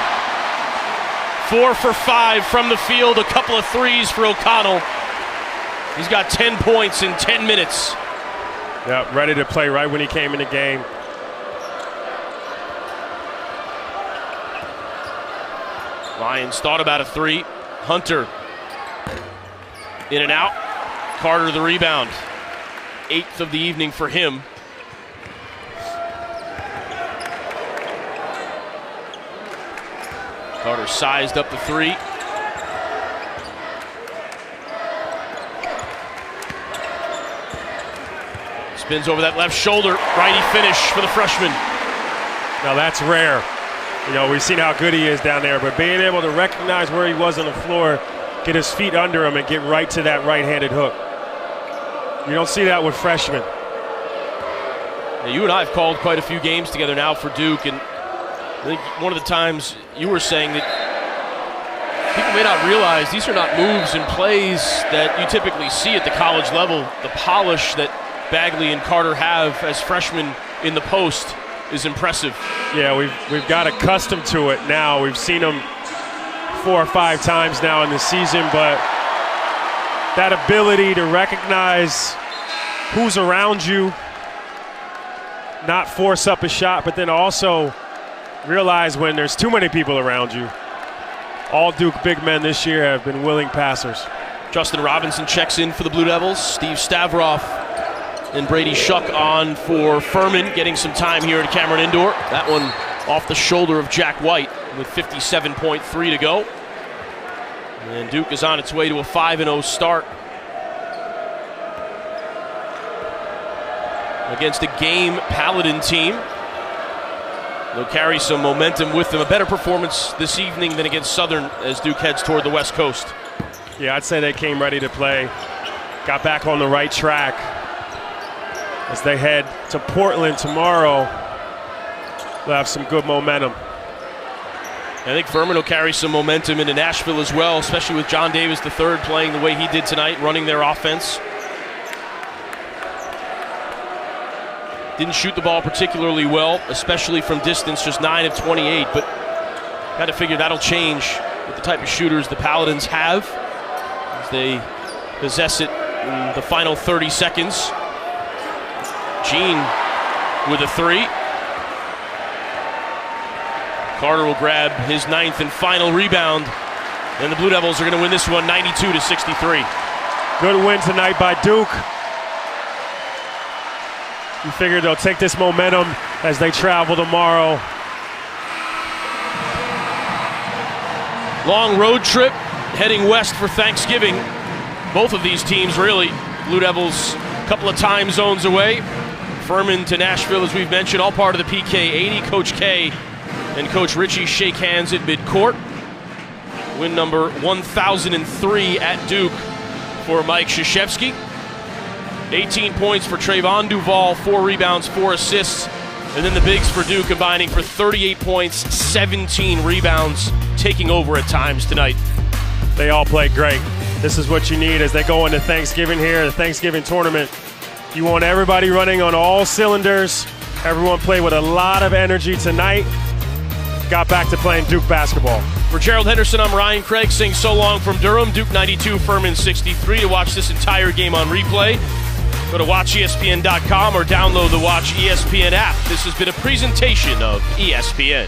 Speaker 1: 4 for 5 from the field. A couple of 3s for O'Connell. He's got 10 points in 10 minutes.
Speaker 2: Yeah, ready to play right when he came in the game.
Speaker 1: Lions thought about a 3. Hunter in and out. Carter the rebound. 8th of the evening for him. Carter sized up the 3. Spins over that left shoulder. Righty finish for the freshman.
Speaker 2: Now that's rare. You know, we've seen how good he is down there, but being able to recognize where he was on the floor, get his feet under him, and get right to that right-handed hook. You don't see that with freshmen.
Speaker 1: Now, you and I have called quite a few games together now for Duke, and I think one of the times you were saying that people may not realize these are not moves and plays that you typically see at the college level. The polish that Bagley and Carter have as freshmen in the post is impressive.
Speaker 2: Yeah, we've got accustomed to it now. We've seen them 4 or 5 times now in the season, but that ability to recognize who's around you, not force up a shot, but then also realize when there's too many people around you. All Duke big men this year have been willing passers.
Speaker 1: Justin Robinson checks in for the Blue Devils. Steve Stavroff and Brady Shuck on for Furman, getting some time here at Cameron Indoor. That one off the shoulder of Jack White with 57.3 to go. And Duke is on its way to a 5-0 start against a game Paladin team. They'll carry some momentum with them. A better performance this evening than against Southern as Duke heads toward the West Coast.
Speaker 2: Yeah, I'd say they came ready to play, got back on the right track as they head to Portland tomorrow. They'll have some good momentum.
Speaker 1: I think Furman will carry some momentum into Nashville as well, especially with John Davis III playing the way he did tonight, running their offense. Didn't shoot the ball particularly well, especially from distance, just 9 of 28, but got to figure that'll change with the type of shooters the Paladins have as they possess it in the final 30 seconds. Gene with a 3. Carter will grab his 9th and final rebound, and the Blue Devils are going to win this one 92-63.
Speaker 2: Good win tonight by Duke. You figure they'll take this momentum as they travel tomorrow.
Speaker 1: Long road trip heading west for Thanksgiving. Both of these teams really. Blue Devils a couple of time zones away. Furman to Nashville, as we've mentioned, all part of the PK 80. Coach K and Coach Ritchie shake hands at midcourt. Win number 1003 at Duke for Mike Krzyzewski. 18 points for Trayvon Duval, 4 rebounds, 4 assists. And then the bigs for Duke combining for 38 points, 17 rebounds, taking over at times tonight.
Speaker 2: They all played great. This is what you need as they go into Thanksgiving here, the Thanksgiving tournament. You want everybody running on all cylinders. Everyone played with a lot of energy tonight. Got back to playing Duke basketball.
Speaker 1: For Gerald Henderson, I'm Ryan Craig saying so long from Durham. Duke 92, Furman 63. To watch this entire game on replay, go to watchespn.com or download the Watch ESPN app. This has been a presentation of ESPN.